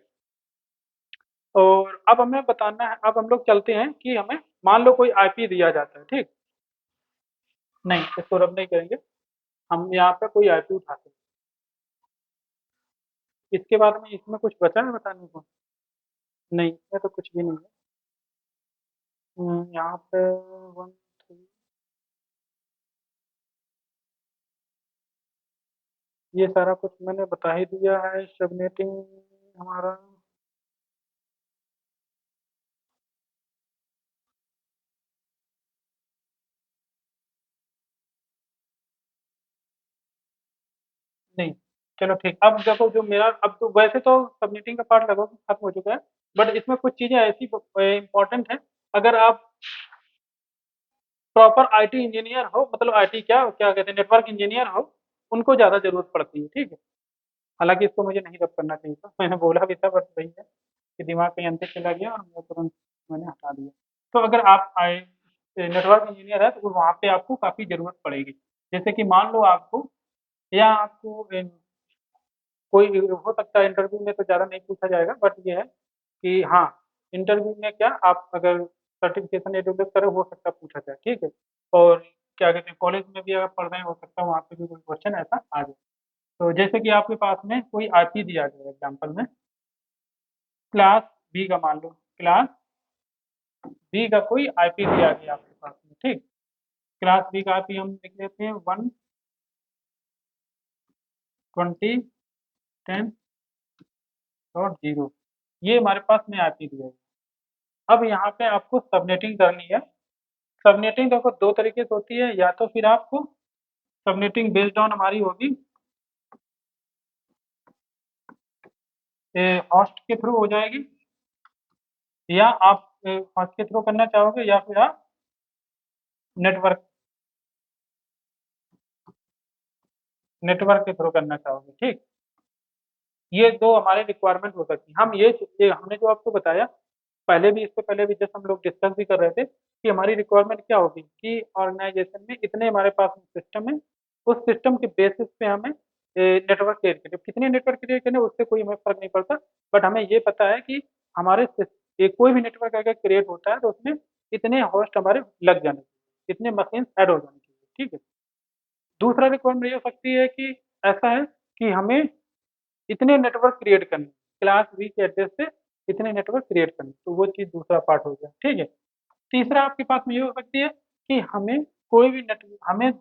और अब हमें बताना है, अब हम लोग चलते हैं कि हमें मान लो कोई आईपी दिया जाता है, ठीक। नहीं, इसको रब नहीं करेंगे, हम यहाँ पे कोई आईपी उठाते हैं। इसके बारे में इसमें कुछ बचा है बताने को? नहीं, इसमें तो कुछ भी नहीं है। यहाँ पे 1 3, ये सारा कुछ मैंने बता ही दिया है। सबनेटिंग हमारा नहीं, चलो ठीक। अब देखो जो मेरा, अब तो वैसे तो सबमिटिंग का पार्ट लगभग खत्म हो चुका है, बट इसमें कुछ चीज़ें ऐसी इंपॉर्टेंट हैं। अगर आप प्रॉपर आईटी इंजीनियर हो, मतलब आईटी क्या क्या कहते हैं, नेटवर्क इंजीनियर हो, उनको ज़्यादा ज़रूरत पड़ती है, ठीक है। हालांकि इसको मुझे नहीं रब करना चाहिए था, मैंने बोला भी था, बट वही है कि दिमाग कहीं अंदर चला गया और मैं तुरंत मैंने हटा दिया। तो अगर आप आई नेटवर्क इंजीनियर है तो वहाँ पे आपको काफ़ी ज़रूरत पड़ेगी। जैसे कि मान लो आपको, या आपको कोई हो सकता है इंटरव्यू में तो ज़्यादा नहीं पूछा जाएगा, बट ये है कि हाँ, इंटरव्यू में क्या आप अगर सर्टिफिकेशन एडुकेट करो, हो सकता है पूछा जाए, ठीक है। और क्या कहते हैं, कॉलेज में भी अगर पढ़ रहे हैं, हो सकता है वहाँ पे भी कोई क्वेश्चन ऐसा आ जाए। तो जैसे कि आपके पास में कोई आईपी दिया गया है, एग्जाम्पल में क्लास बी का, मान लो क्लास बी का कोई आईपी दिया गया आपके पास में, ठीक। क्लास बी का आईपी हम लिख लेते हैं 120.10.0, ये हमारे पास में आईपी दिया है। अब यहाँ पे आपको सबनेटिंग करनी है। सबनेटिंग देखो दो तरीके से होती है, या तो फिर आपको सबनेटिंग बेस्ड ऑन हमारी होगी होस्ट के थ्रू हो जाएगी, या आप होस्ट के थ्रू करना चाहोगे, या फिर आप नेटवर्क नेटवर्क के थ्रू करना चाहोगे, ठीक। ये दो हमारे रिक्वायरमेंट हो सकती है। हम ये हमने जो आपको बताया पहले भी, इससे पहले भी जस्ट हम लोग डिस्कस भी कर रहे थे कि हमारी रिक्वायरमेंट क्या होगी कि ऑर्गेनाइजेशन में इतने हमारे पास सिस्टम है, उस सिस्टम के बेसिस पे हमें नेटवर्क क्रिएट करने, कितने नेटवर्क क्रिएट करने उससे कोई हमें फर्क नहीं पड़ता, बट हमें ये पता है कि हमारे कोई भी नेटवर्क अगर क्रिएट होता है तो उसमें इतने होस्ट हमारे लग जाने चाहिए, इतने मशीन ऐड हो जाने चाहिए, ठीक है। दूसरा रिक्वायरमेंट ये हो सकती है कि ऐसा है कि हमें इतने नेटवर्क क्रिएट करने, क्लास बी के एड्रेस से इतने नेटवर्क क्रिएट करने, तो वो चीज़ दूसरा पार्ट हो गया, ठीक है। तीसरा आपके पास में ये हो सकती है कि हमें कोई भी नेटवर्क, हमें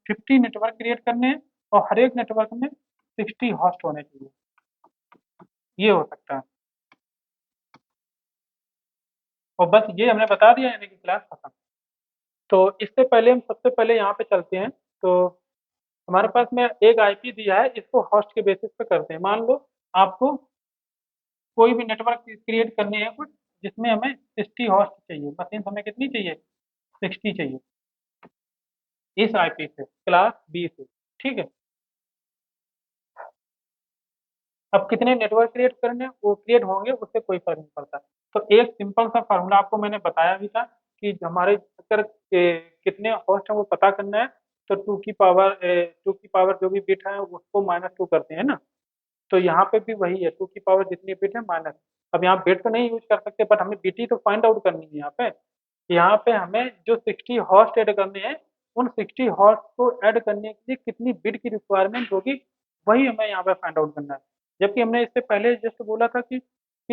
50 नेटवर्क क्रिएट करने हैं और हर एक नेटवर्क में 60 होस्ट होने चाहिए, ये हो सकता है। और बस ये हमने बता दिया, यानी कि क्लास खत्म। तो इससे पहले हम सबसे पहले यहाँ पे चलते हैं। तो हमारे पास में एक आईपी दिया है, इसको होस्ट के बेसिस पे करते हैं। मान लो आपको कोई भी नेटवर्क क्रिएट करनी है कुछ, जिसमें हमें 60 होस्ट चाहिए, मशीन हमें कितनी चाहिए, 60 चाहिए, इस आईपी से क्लास बी से। ठीक है, अब कितने नेटवर्क क्रिएट करने हैं, वो क्रिएट होंगे, उससे कोई फर्क नहीं पड़ता। तो एक सिंपल सा फार्मूला आपको मैंने बताया भी था कि हमारे अगर कितने होस्ट हैं वो पता करना है, तो टू की पावर जो भी बिट है उसको -2 करते हैं ना। तो यहाँ पे भी वही है, टू की पावर जितनी बिट है माइनस। अब यहाँ बिट तो नहीं यूज कर सकते, बट हमें बीटी तो फाइंड आउट करनी है यहाँ पे। यहाँ पे हमें जो 60 हॉस्ट ऐड करने हैं, उन 60 हॉस्ट को ऐड करने के लिए कितनी बिट की रिक्वायरमेंट होगी, वही हमें यहाँ पे फाइंड आउट करना है। जबकि हमने इससे पहले जस्ट बोला था कि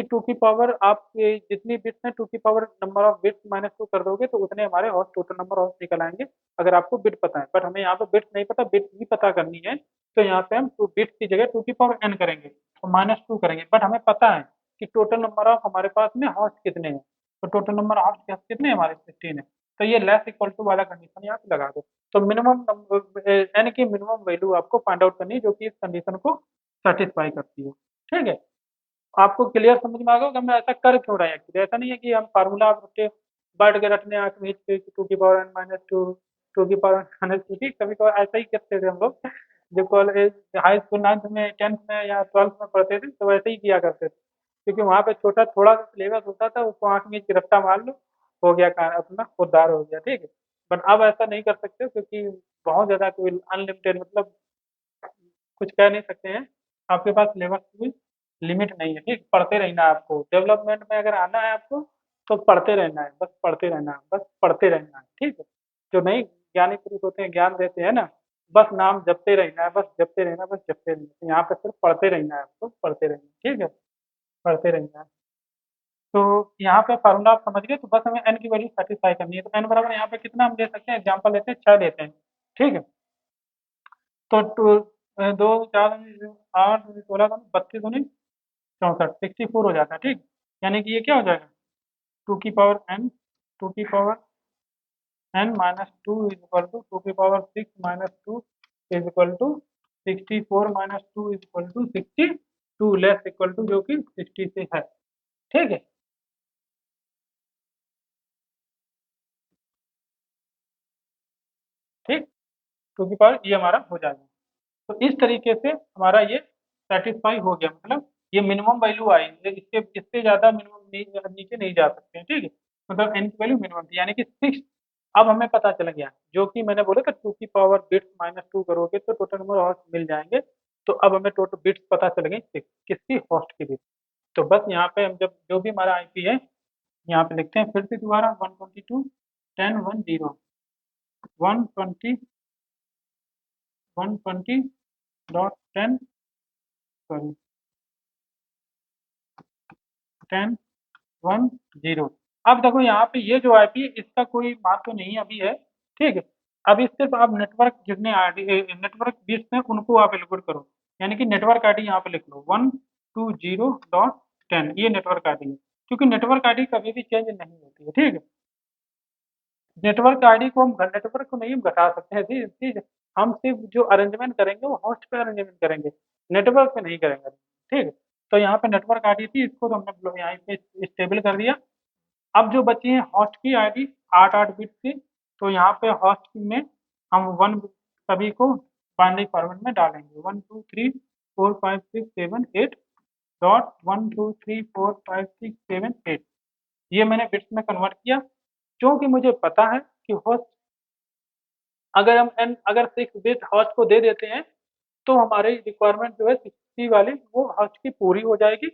टू की पावर आप जितनी बिट्स हैं, टू की पावर नंबर ऑफ बिट्स -2 कर दोगे तो उतने हमारे हॉस्ट टोटल नंबर हॉस्ट निकल आएंगे, अगर आपको बिट पता है। बट हमें यहाँ पे बिट्स नहीं पता, बिट भी पता करनी है। तो यहाँ पे हम टू बिट्स की जगह टू की पावर n करेंगे और -2 करेंगे। बट हमें पता है कि टोटल नंबर ऑफ हमारे पास में हॉस्ट कितने हैं। तो टोटल नंबर ऑफ कितने हैं हमारे, 16 है। तो ये लेस इक्वल टू वाला कंडीशन यहाँ पे लगा दो। तो मिनिमम एन की मिनिमम वैल्यू आपको फाइंड आउट करनी है, जो कि इस कंडीशन को सेटिस्फाई करती है। ठीक है, आपको क्लियर समझ में आ गया कि हम ऐसा कर क्यों रहे हैं। एक्चुअली ऐसा नहीं है कि हम फार्मूला रटे बैठ के रटने आंख मीच के टू की पावर n-2, टू की पावर -2। ठीक, कभी कभार ऐसा ही करते थे हम लोग, जब कॉलेज हाई स्कूल 9th में 10th में या 12th में पढ़ते थे तो वैसे ही किया करते थे। क्योंकि वहाँ पे छोटा थोड़ा सा सिलेबस होता था, उसको आंख मीच के रट्टा मार लो, हो गया काम अपना, उद्धार हो गया। ठीक है, बट अब ऐसा नहीं कर सकते, क्योंकि बहुत ज़्यादा कोई अनलिमिटेड, मतलब कुछ कह नहीं सकते हैं। आपके पास सिलेबस की लिमिट नहीं है। ठीक, पढ़ते रहना है आपको, डेवलपमेंट में अगर आना है आपको तो पढ़ते रहना है, बस पढ़ते रहना है, बस पढ़ते रहना है। ठीक है, जो नहीं ज्ञानी पुरुष होते हैं, ज्ञान देते हैं ना, बस नाम जपते रहना है, बस जपते रहना है, बस जपते रहना है। यहाँ पे सिर्फ पढ़ते रहना है, आपको पढ़ते रहना है। ठीक है, पढ़ते रहना है। तो यहाँ पे फार्मूला आप समझ गए, तो बस हमें एन की वैल्यू सेटिस्फाई करनी है। तो एन बराबर यहाँ पे कितना हम ले सकते हैं, एग्जाम्पल लेते हैं 6 लेते हैं। ठीक है, तो दो चार 8 16 32 64 64 हो जाता है। ठीक, यानी कि ये क्या हो जाएगा, टू की पावर n, टू की power n-2 is equal to two की power 6-2 is equal to 64-2 is equal to 62 less equal to, जो कि 60 से है। ठीक है, ठीक, टू की पावर ये हमारा हो जाएगा। तो इस तरीके से हमारा ये सेटिस्फाई हो गया, मतलब ये मिनिमम वैल्यू आई, इसके इससे ज़्यादा मिनिमम नीचे नहीं जा सकते हैं। ठीक है, मतलब एन की वैल्यू मिनिमम थी, यानी कि 6। अब हमें पता चल गया, जो कि मैंने बोला था, टू की पावर बिट्स -2 करोगे तो टोटल नंबर हॉस्ट मिल जाएंगे। तो अब हमें टोटल बिट्स पता चल गई 6, किसकी, होस्ट की बिट्स। तो बस यहाँ पे हम जब जो भी हमारा आईपी है, यहाँ पे लिखते हैं फिर से दोबारा, 122.10.1.0 सॉरी 10.1.0। अब देखो यहाँ पे ये जो आईपी है, इसका कोई महत्व नहीं अभी है। ठीक है, अभी सिर्फ आप नेटवर्क जितने आईडी नेटवर्क बिट्स हैं उनको आप एलोकेट करो। यानी कि नेटवर्क आईडी यहाँ पे लिख लो 120.10, ये नेटवर्क आईडी है। क्योंकि नेटवर्क आईडी कभी भी चेंज नहीं होती है। ठीक है, नेटवर्क आईडी को हम नेटवर्क को नहीं हम घटा सकते हैं। ठीक ठीक है, हम सिर्फ जो अरेंजमेंट करेंगे वो होस्ट पे अरेंजमेंट करेंगे, नेटवर्क पे नहीं करेंगे। ठीक है, तो यहाँ पे नेटवर्क आईडी थी, इसको तो हमने यहाँ पे स्टेबल कर दिया। अब जो बची है होस्ट की आईडी, 8 बिट थी, तो यहाँ पे होस्ट में हम वन सभी को बाइनरी फॉर्मेट में डालेंगे, 1 2 3 4 5 6 7 8 डॉट 1 2 3 4 5 6 7 8। ये मैंने बिट्स में कन्वर्ट किया, क्योंकि मुझे पता है कि होस्ट, अगर हम एन अगर 6 बिट होस्ट को दे देते हैं तो हमारी रिक्वायरमेंट जो है 60 वाली, वो होस्ट की पूरी हो जाएगी।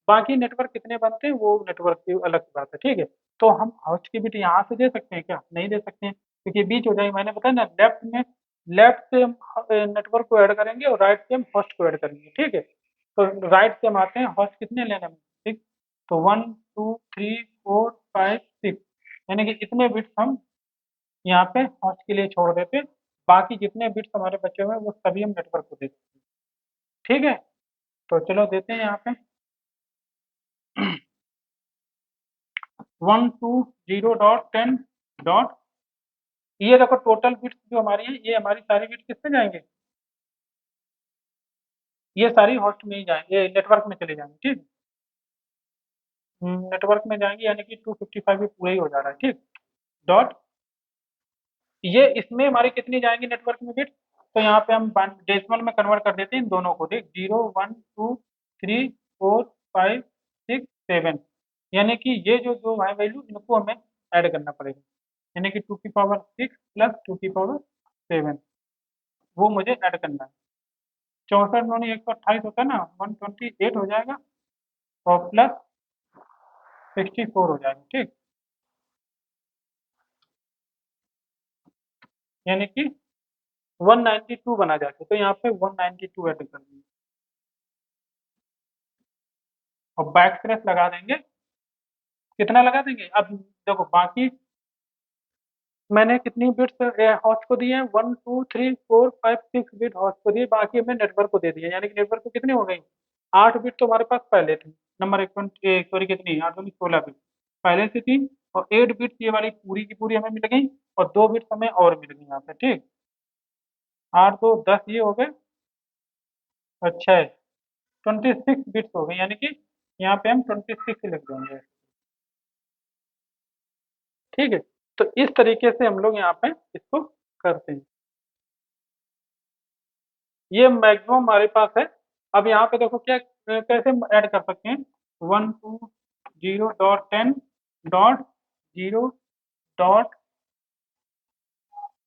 बाकी नेटवर्क कितने बनते हैं वो नेटवर्क की अलग की बात है। ठीक है, तो हम होस्ट की बिट यहाँ से दे सकते हैं क्या, नहीं दे सकते हैं, क्योंकि बीच हो जाएगी। मैंने बताया ना, लेफ्ट से हम नेटवर्क को ऐड करेंगे और राइट से हम होस्ट को ऐड करेंगे। ठीक है, तो राइट से हम आते हैं, होस्ट कितने लेने में, ठीक, तो 1 2 3 4 5 6, यानी कि इतने बिट्स हम यहाँ पे होस्ट के लिए छोड़ देते हैं। बाकी जितने बिट्स हमारे बचे हुए हैं वो सभी हम नेटवर्क को दे देते हैं। ठीक है, तो चलो देते हैं यहाँ पे। 120.10. ये देखो टोटल बिट्स जो हमारी है, ये हमारी सारी बिट्स किस पे जाएंगे, ये सारी होस्ट में ही जाएंगे, ये नेटवर्क में चले जाएंगे। ठीक, नेटवर्क में जाएंगे, यानी कि 255 भी पूरा ही हो जा रहा है। ठीक, डॉट, ये इसमें हमारी कितनी जाएंगी नेटवर्क में बिट्स, तो यहाँ पे हम डेसिमल में कन्वर्ट कर देते हैं इन दोनों को। देख, 0 1 2 3 4 5 6 7, यानी कि ये जो दो है वैल्यू, इनको हमें ऐड करना पड़ेगा, यानी कि 2 की पावर 6 प्लस 2 की पावर 7, वो मुझे ऐड करना है। 64 9 128 होता है ना, 128 हो जाएगा, और प्लस 64 हो जाएगा। ठीक, यानी कि 192 बना जाके, तो यहाँ पे 192 ऐड कर देंगे और बैक स्लैश लगा देंगे। कितना लगा देंगे, अब देखो बाकी मैंने कितनी बिट्स हॉस्ट को दिए हैं, 1 2 3 4 5 6 बिट हॉस्ट को दिए, बाकी हमने नेटवर्क को दे दिए, यानी कि नेटवर्क को कितने हो गई, 8 बिट तो हमारे पास पहले थी, नंबर एक, सॉरी कितनी, 8 दूनी 16 बिट पहले से थी, और 8 बिट ये वाली पूरी की पूरी हमें मिल गई, और 2 बिट्स हमें और मिल गई यहाँ पे। ठीक, 8 2 10 ये हो गए, और 6 26 बिट्स हो गई, यानी कि यहाँ पे हम 26 लिख देंगे। ठीक है, तो इस तरीके से हम लोग यहाँ पे इसको करते हैं, ये मैक्सिमम हमारे पास है। अब यहाँ पे देखो क्या, कैसे ऐड कर सकते हैं, 1 2 0.10.0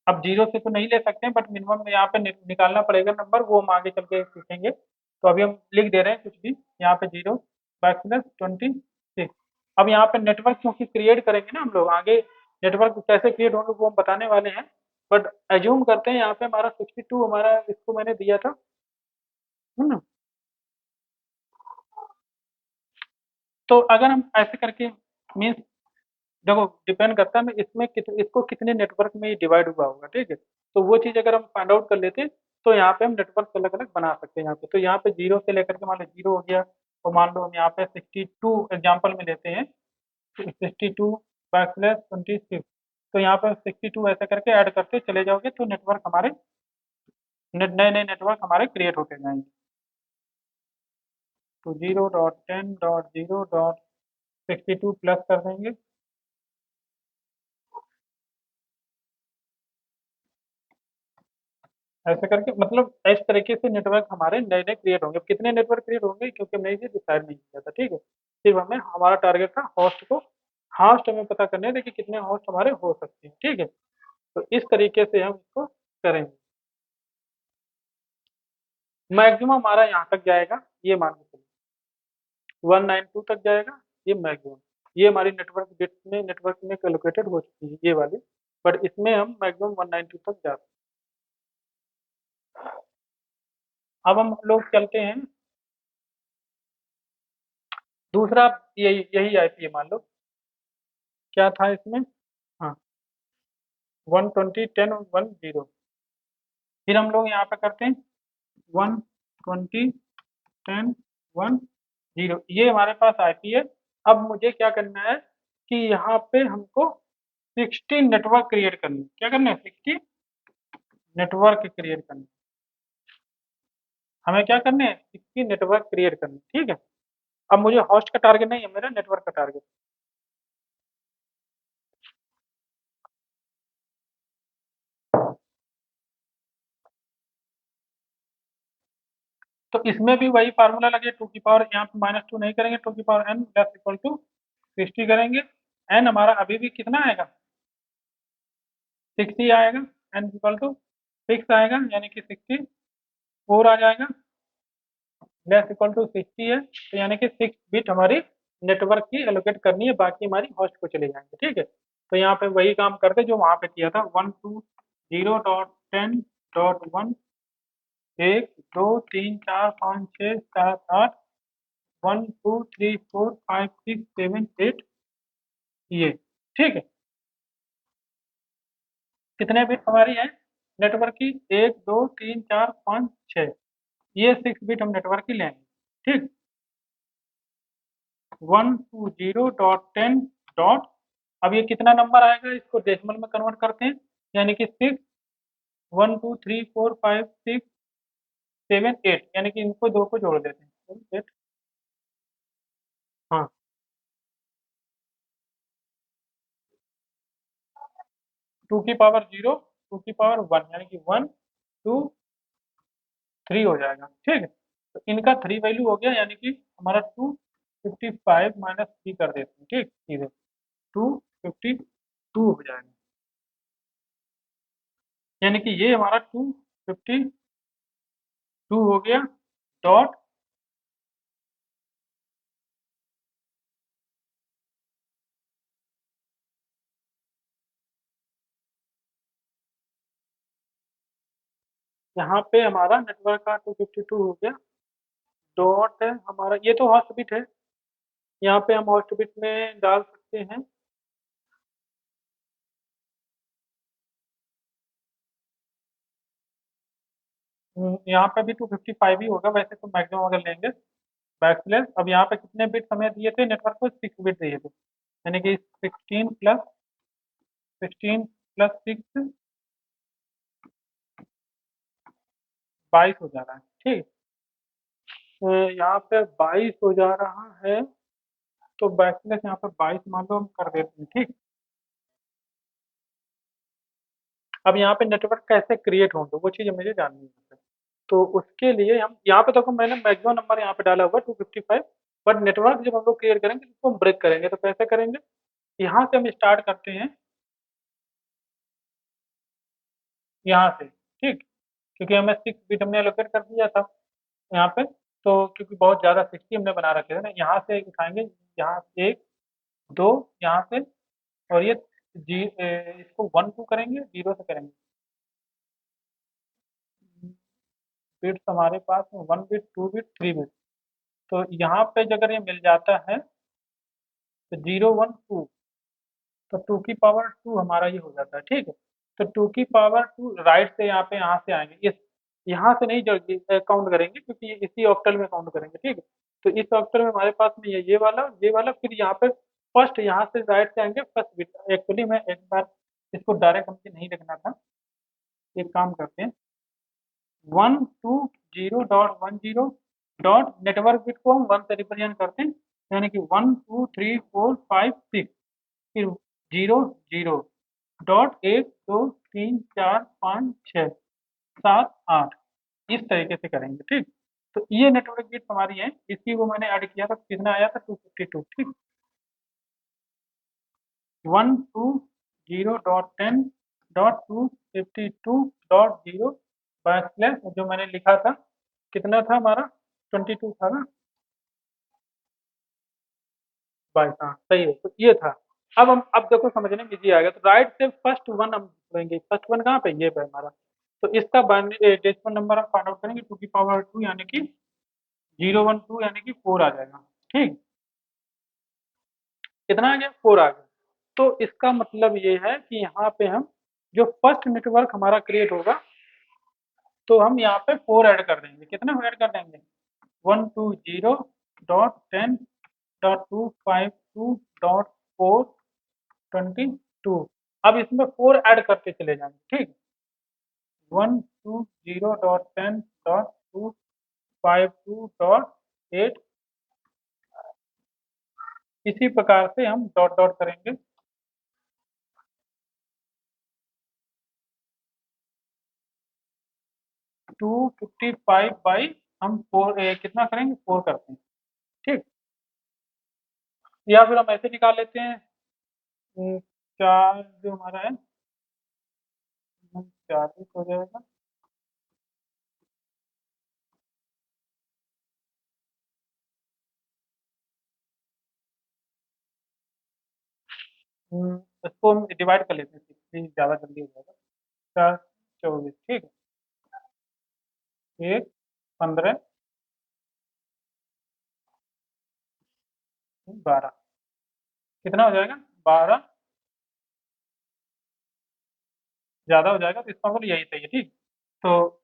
अब जीरो से तो नहीं ले सकते हैं, बट मिनिमम यहाँ पे निकालना पड़ेगा नंबर, वो हम आगे चल के सीखेंगे। तो अभी हम लिख दे रहे हैं कुछ भी, यहाँ पे 0 / 26। अब यहाँ पे नेटवर्क क्योंकि क्रिएट करेंगे ना हम लोग आगे, नेटवर्क कैसे क्रिएट होंगे वो हम बताने वाले हैं, बट एज्यूम करते हैं यहाँ पे हमारा 62 हमारा, इसको मैंने दिया था, है ना। तो अगर हम ऐसे करके, मीन्स देखो डिपेंड करता है मैं इसमें इसको कितने नेटवर्क में डिवाइड हुआ होगा। ठीक है, तो वो चीज़ अगर हम फाइंड आउट कर लेते हैं, तो यहाँ पे हम नेटवर्क अलग अलग बना सकते हैं। यहाँ पे तो यहाँ पे 0 से लेकर के मान लो 0 हो गया, और मान लो हम यहाँ पे 62 एग्जाम्पल में लेते हैं, 62 / 26, तो यहाँ पे 62 ऐसा करके ऐड करते चले जाओगे, तो नेटवर्क हमारे नए नए नेटवर्क हमारे क्रिएट होते जाएंगे। तो 0.10.0.62 प्लस कर देंगे, ऐसे करके, मतलब इस तरीके से नेटवर्क हमारे नए नए क्रिएट होंगे। अब कितने नेटवर्क क्रिएट होंगे, क्योंकि हमने इसे डिसाइड नहीं किया था। ठीक है, सिर्फ हमें हमारा टारगेट था होस्ट को, होस्ट हमें पता करने थे कि कितने होस्ट हमारे हो सकते हैं। ठीक है, तो इस तरीके से हम इसको करेंगे। मैक्सिमम हमारा यहाँ तक जाएगा, ये मान के चलिए 192 तक जाएगा, ये मैक्सिमम, ये हमारी नेटवर्क में एलोकेटेड हो चुकी है ये वाली, बट इसमें हम मैक्सिमम 192 तक जाते हैं। अब हम लोग चलते हैं दूसरा, यही यही आईपी है, मान लो क्या था इसमें, हाँ 120.10.1.0, फिर हम लोग यहाँ पे करते हैं 120.10.1.0, ये हमारे पास आईपी है। अब मुझे क्या करना है कि यहाँ पे हमको 60 नेटवर्क क्रिएट करने, क्या करना है, 60 नेटवर्क क्रिएट करने, हमें क्या करने हैं, 60 नेटवर्क क्रिएट करने। ठीक है, अब मुझे होस्ट का टारगेट नहीं है, मेरा नेटवर्क का टारगेट। तो इसमें भी वही फार्मूला लगे, 2 की पावर, यहाँ पे -2 नहीं करेंगे, 2 की power n plus equal to 60 करेंगे, n हमारा अभी भी कितना आएगा, 6 ही आएगा, n इक्वल टू 6 आएगा, यानी कि 64 आ जाएगा, लेस इक्वल टू 60 है, तो यानी कि 6 बिट हमारी नेटवर्क की एलोकेट करनी है, बाकी हमारी होस्ट को चले जाएंगे। ठीक है, तो यहाँ पे वही काम करते जो वहाँ पे किया था, 120.10.1, 1 2 3 4 5 6 7 8, 1 2 3 4 5 6 7 8, ये। ठीक है, कितने बिट हमारी है नेटवर्क की, 1 2 3 4 5 6, ये 6 बिट हम नेटवर्क की लेंगे। ठीक, 120.10.1 डॉट, अब ये कितना नंबर आएगा इसको डेसिमल में कन्वर्ट करते हैं, यानी कि 6 1 2 3 4 5 6 7 8, यानी कि इनको दो को जोड़ देते हैं 8। हाँ, 2 की पावर 0 2 की पावर 1, यानी कि 1 2 3 हो जाएगा। ठीक है, तो इनका 3 वैल्यू हो गया, यानी कि हमारा 255 माइनस 3 कर देते हैं। ठीक, सीधे 252 हो जाएगा, यानी कि ये हमारा 252 हो गया। डॉट, यहाँ पे हमारा नेटवर्क का 252 हो गया। डॉट है हमारा, ये तो हॉस्ट बिट है, यहाँ पे हम हॉस्ट बिट में डाल सकते हैं। यहाँ पे भी 255 ही होगा वैसे तो, मैक्सिमम अगर लेंगे बैकस्लैश। अब यहाँ पे कितने बिट हमें दिए थे नेटवर्क को, 6 बिट दिए थे, यानी कि 16 प्लस 6 22 हो जा रहा है। ठीक, यहाँ पे 22 हो जा रहा है, तो बैकस्लैश यहाँ पे 22 मान लो हम कर देते हैं। ठीक, अब यहाँ पे नेटवर्क कैसे क्रिएट होंगे वो चीज़ मुझे जाननी है। तो उसके लिए हम यहाँ पे देखो, मैंने मैक्सिमम नंबर यहाँ पे डाला हुआ 255, बट नेटवर्क जब हम लोग क्रिएट करेंगे तो उसको हम ब्रेक करेंगे, तो कैसे करेंगे, यहाँ से हम स्टार्ट करते हैं, यहाँ से। ठीक, क्योंकि हमें 6 बिट हमने एलोकेट कर दिया था यहाँ पे, तो क्योंकि बहुत ज़्यादा 60 हमने बना रखे थे ना, यहाँ से उठाएंगे, यहाँ एक दो यहाँ से, और ये इसको 1 2 करेंगे, 0 से करेंगे। बिट्स हमारे पास में 1 बिट 2 बिट 3 बिट, तो यहाँ पे अगर ये मिल जाता है तो 0 1 2, तो 2 की पावर 2 हमारा ये हो जाता है। ठीक है, तो 2 की पावर 2 राइट से यहाँ पे, यहाँ से आएंगे, इस यहाँ से नहीं काउंट करेंगे, क्योंकि ये इसी ऑक्टल में काउंट करेंगे। ठीक है, तो इस ऑक्टल में हमारे पास में ये वाला, फिर यहाँ पे फर्स्ट, यहाँ से राइट से आएंगे फर्स्ट बिट। एक्चुअली मैं एक बार इसको डायरेक्ट हमसे नहीं लिखना था, एक काम करते हैं, 1 2 0 डॉट 1 0 डॉट, नेटवर्क बिट को हम 1 से रिप्रेजेंट करते हैं, यानी कि 1 2 3 4 5 6, फिर 0 0 डॉट 1 2 3 4 5 6 7 8, इस तरीके से करेंगे। ठीक, तो ये नेटवर्क बिट हमारी है, इसी को मैंने ऐड किया था, कितना आया था 252। ठीक, 1 2 0 डॉट 10 डॉट 252 बैकस्लैश, जो मैंने लिखा था कितना था हमारा, 22 था ना, 22। हाँ सही है, तो ये था। अब देखो समझने में इजी आ गया, तो राइट से फर्स्ट वन हम लेंगे, फर्स्ट वन कहाँ पे, ये पे हमारा, तो इसका डेसिमल नंबर हम फाइंड आउट करेंगे, 2 की पावर 2, यानी कि 0 1 2, यानी कि 4 आ जाएगा। ठीक, कितना आ गया, 4 आ गया। तो इसका मतलब ये है कि यहाँ पे हम, जो फर्स्ट नेटवर्क हमारा क्रिएट होगा, तो हम यहाँ पे 4 ऐड कर देंगे। कितना ऐड कर देंगे, 1 2 0 डॉट 10 डॉट 252 डॉट 4 22। अब इसमें 4 ऐड करते चले जाएंगे। ठीक, 1 2 0 डॉट 10 डॉट 252 डॉट 8, इसी प्रकार से हम डॉट डॉट करेंगे। 255 बाई, हम 4 कितना करेंगे, 4 करते हैं। ठीक, या फिर हम ऐसे निकाल लेते हैं, 4 जो हमारा है, 40 हो जाएगा। इसको हम डिवाइड कर लेते हैं, 60 ज़्यादा जल्दी हो जाएगा। 4 24, ठीक है, 1 15 12, कितना हो जाएगा, 12 ज़्यादा हो जाएगा, तो इसका मतलब यही सही है। ठीक, तो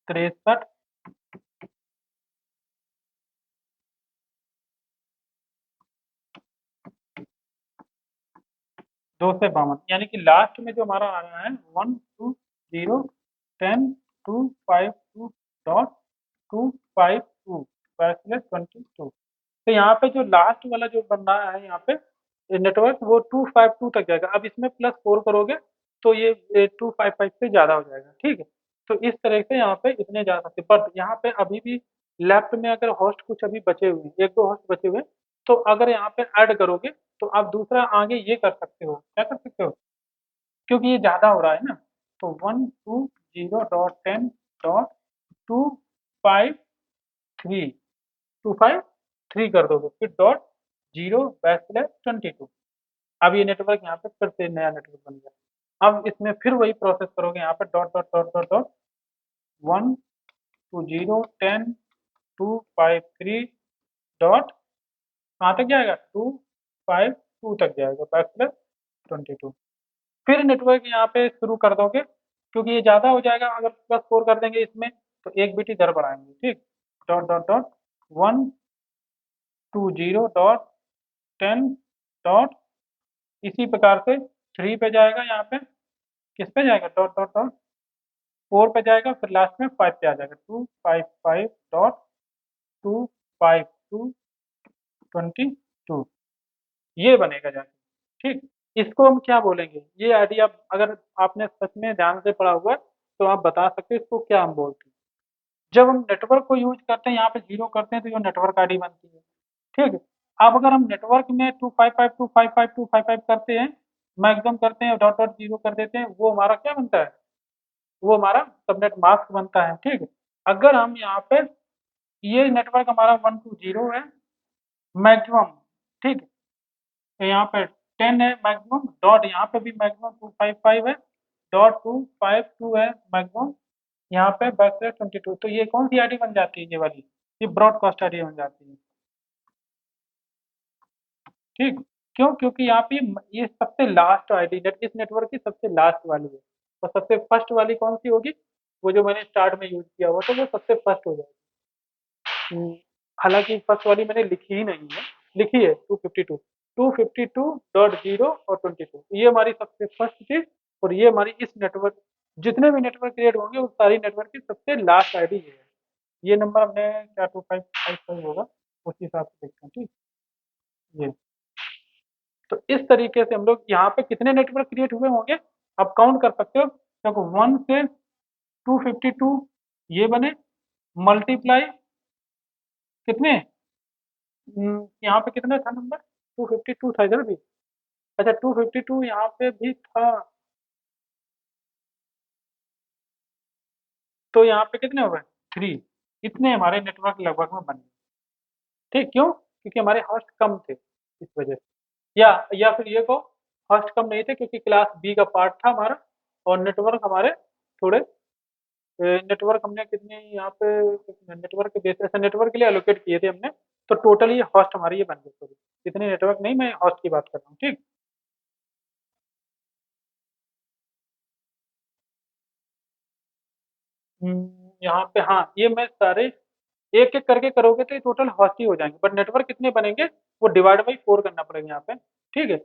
63 252, यानी कि लास्ट में जो हमारा आ रहा है 12010.252.252 तो यहाँ पे जो लास्ट वाला जो बन रहा है यहाँ पे नेटवर्क वो 252 तक जाएगा। अब इसमें +4 करोगे तो ये 255 से ज़्यादा हो जाएगा, ठीक है। तो इस तरह से यहाँ पे इतने जा सकते, बट यहाँ पे अभी भी लेफ्ट में अगर होस्ट कुछ अभी बचे हुए हैं, एक दो होस्ट बचे हुए हैं, तो अगर यहाँ पे ऐड करोगे तो आप दूसरा आगे ये कर सकते हो, क्या कर सकते हो, क्योंकि ये ज़्यादा हो रहा है ना। तो 120.10.253 253 कर दोगे, फिर .0/22। अब ये नेटवर्क यहाँ पे फिर से नया नेटवर्क बन गया। अब इसमें फिर वही प्रोसेस करोगे, यहाँ पे dot dot dot dot dot 120.10.253 dot कहाँ तक जाएगा, 252 तक जाएगा, /22। फिर नेटवर्क यहाँ पे शुरू कर दोगे, क्योंकि ये ज़्यादा हो जाएगा, अगर +4 कर देंगे इसमें तो एक बीट इधर बढ़ाएंगे, ठीक। Dot dot dot 120.10. इसी प्रकार से 3 पे जाएगा, यहाँ पे किस पे जाएगा, डॉट डॉट डॉट 4 पे जाएगा, फिर लास्ट में 5 पे आ जाएगा, 255.252.22 ये बनेगा जाके, ठीक। इसको हम क्या बोलेंगे, ये आइडिया अगर आपने सच में ध्यान से पढ़ा हुआ है तो आप बता सकते हो इसको क्या हम बोलते हैं। जब हम नेटवर्क को यूज करते हैं, यहाँ पे जीरो करते हैं तो ये नेटवर्क आईडी बनती है, ठीक है। अब अगर हम नेटवर्क में 255.255.255 करते हैं, मैक्सिमम करते हैं, डॉट डॉट जीरो कर देते हैं, वो हमारा क्या बनता है, वो हमारा सबनेट मास्क बनता है, ठीक है। अगर हम यहाँ पे ये नेटवर्क हमारा 120 है मैक्सिमम, ठीक है, तो यहाँ पे 10 है मैक्सिमम, डॉट यहाँ पे भी मैक्सिमम 255 है, .252 है मैक्सिमम, यहाँ पे /22। तो ये कौन सी आईडी बन जाती है, ये वाली, ये ब्रॉडकास्ट आईडी बन जाती है, ठीक। क्यों, क्योंकि यहाँ पे ये सबसे लास्ट आईडी नेट इस नेटवर्क की सबसे लास्ट वाली है, और सबसे फर्स्ट वाली कौन सी होगी, वो जो मैंने स्टार्ट में यूज किया हुआ, तो वो सबसे फर्स्ट हो जाएगी। हालांकि फर्स्ट वाली मैंने लिखी ही नहीं है, लिखी है 252.0 और 22, ये हमारी सबसे फर्स्ट थी, और ये हमारी इस नेटवर्क, जितने भी नेटवर्क क्रिएट होंगे उस सारी नेटवर्क की सबसे लास्ट आईडी है। ये नंबर हमने क्या 2555 होगा, उस हिसाब से देखते हैं, ठीक। ये तो इस तरीके से हम लोग यहाँ पे कितने नेटवर्क क्रिएट हुए होंगे आप काउंट कर सकते हो, देखो 1 से 252 ये बने, मल्टीप्लाई कितने, यहाँ पे कितना था नंबर, 252 था इधर भी, अच्छा 252 यहाँ पे भी था, तो यहाँ पे कितने हो गए, 3। इतने हमारे नेटवर्क लगभग में बन गए, ठीक। क्यों, क्योंकि हमारे होस्ट कम थे इस वजह से, या फिर ये को होस्ट कम नहीं थे क्योंकि क्लास बी का पार्ट था हमारा, और नेटवर्क हमारे थोड़े, नेटवर्क हमने कितने यहाँ पे नेटवर्क के बेस, ऐसे नेटवर्क के लिए एलोकेट किए थे हमने, तो टोटल ये होस्ट हमारे ये बन गए, सॉरी इतने नेटवर्क नहीं, मैं होस्ट की बात कर रहा हूँ, ठीक। यहाँ पे हाँ, ये मैं सारे एक एक करके करोगे तो ये टोटल होस्ट ही हो जाएंगे, बट नेटवर्क कितने बनेंगे वो डिवाइड बाई 4 करना पड़ेगा यहाँ पे, ठीक है।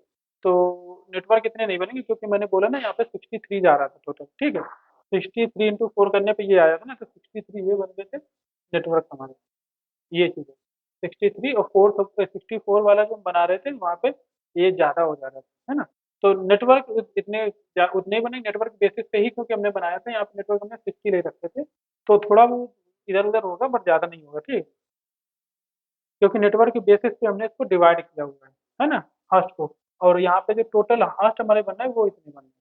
तो नेटवर्क इतने नहीं बनेंगे क्योंकि मैंने बोला ना यहाँ पे 63 जा रहा था टोटल, ठीक है। 63 × 4 करने पे ये आया था ना, तो 63 ये बन गए थे नेटवर्क हमारे, ये चीज़ है। 63 और 4 सब 64 वाला जो हम बना रहे थे वहाँ पे ये ज़्यादा हो जा रहा था, है ना। तो नेटवर्क इतने उतने ही बने नेटवर्क बेसिस पे ही, क्योंकि हमने बनाया था यहाँ पे नेटवर्क हमने 60 ले रखे थे, तो थोड़ा वो इधर उधर होगा बट ज़्यादा नहीं होगा, ठीक। क्योंकि नेटवर्क के बेसिस पे हमने इसको डिवाइड किया हुआ है ना, होस्ट को, और यहाँ पे जो टोटल होस्ट हमारे बनना है वो इतने बनना है,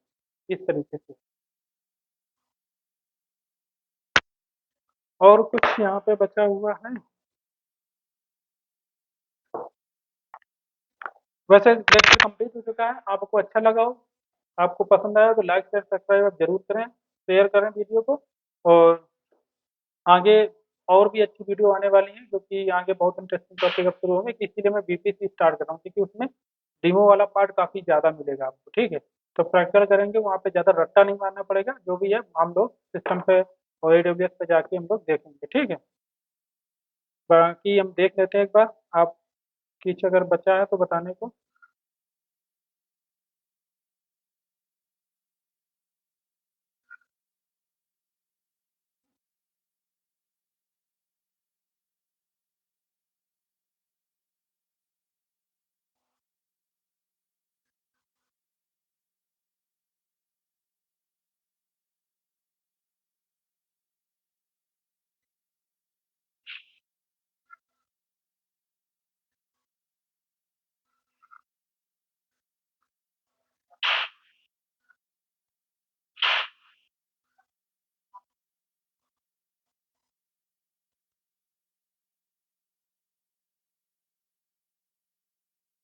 इस तरीके से। और कुछ यहाँ पे बचा हुआ है, वैसे लेक्चर कंप्लीट हो चुका है, आपको अच्छा लगा हो, आपको पसंद आया तो लाइक शेयर सब्सक्राइब आप जरूर करें, शेयर करें वीडियो को, और आगे और भी अच्छी वीडियो आने वाली हैं, जो कि आगे बहुत इंटरेस्टिंग टॉपिक अब शुरू होंगे, इसीलिए मैं बीपीसी स्टार्ट कर रहा हूँ, क्योंकि उसमें डेमो वाला पार्ट काफ़ी ज़्यादा मिलेगा आपको, ठीक है। तो प्रैक्टिकल करेंगे, वहाँ पे ज़्यादा रट्टा नहीं मारना पड़ेगा, जो भी है हम लोग सिस्टम पे और AWS पे जाके हम लोग देखेंगे, ठीक है। बाकी हम देख लेते हैं एक बार, आप कुछ अगर बचा है तो बताने को।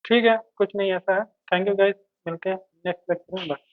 ठीक है, कुछ नहीं ऐसा है। थैंक यू गाइस, मिलते हैं नेक्स्ट लेक्चर में। बाय।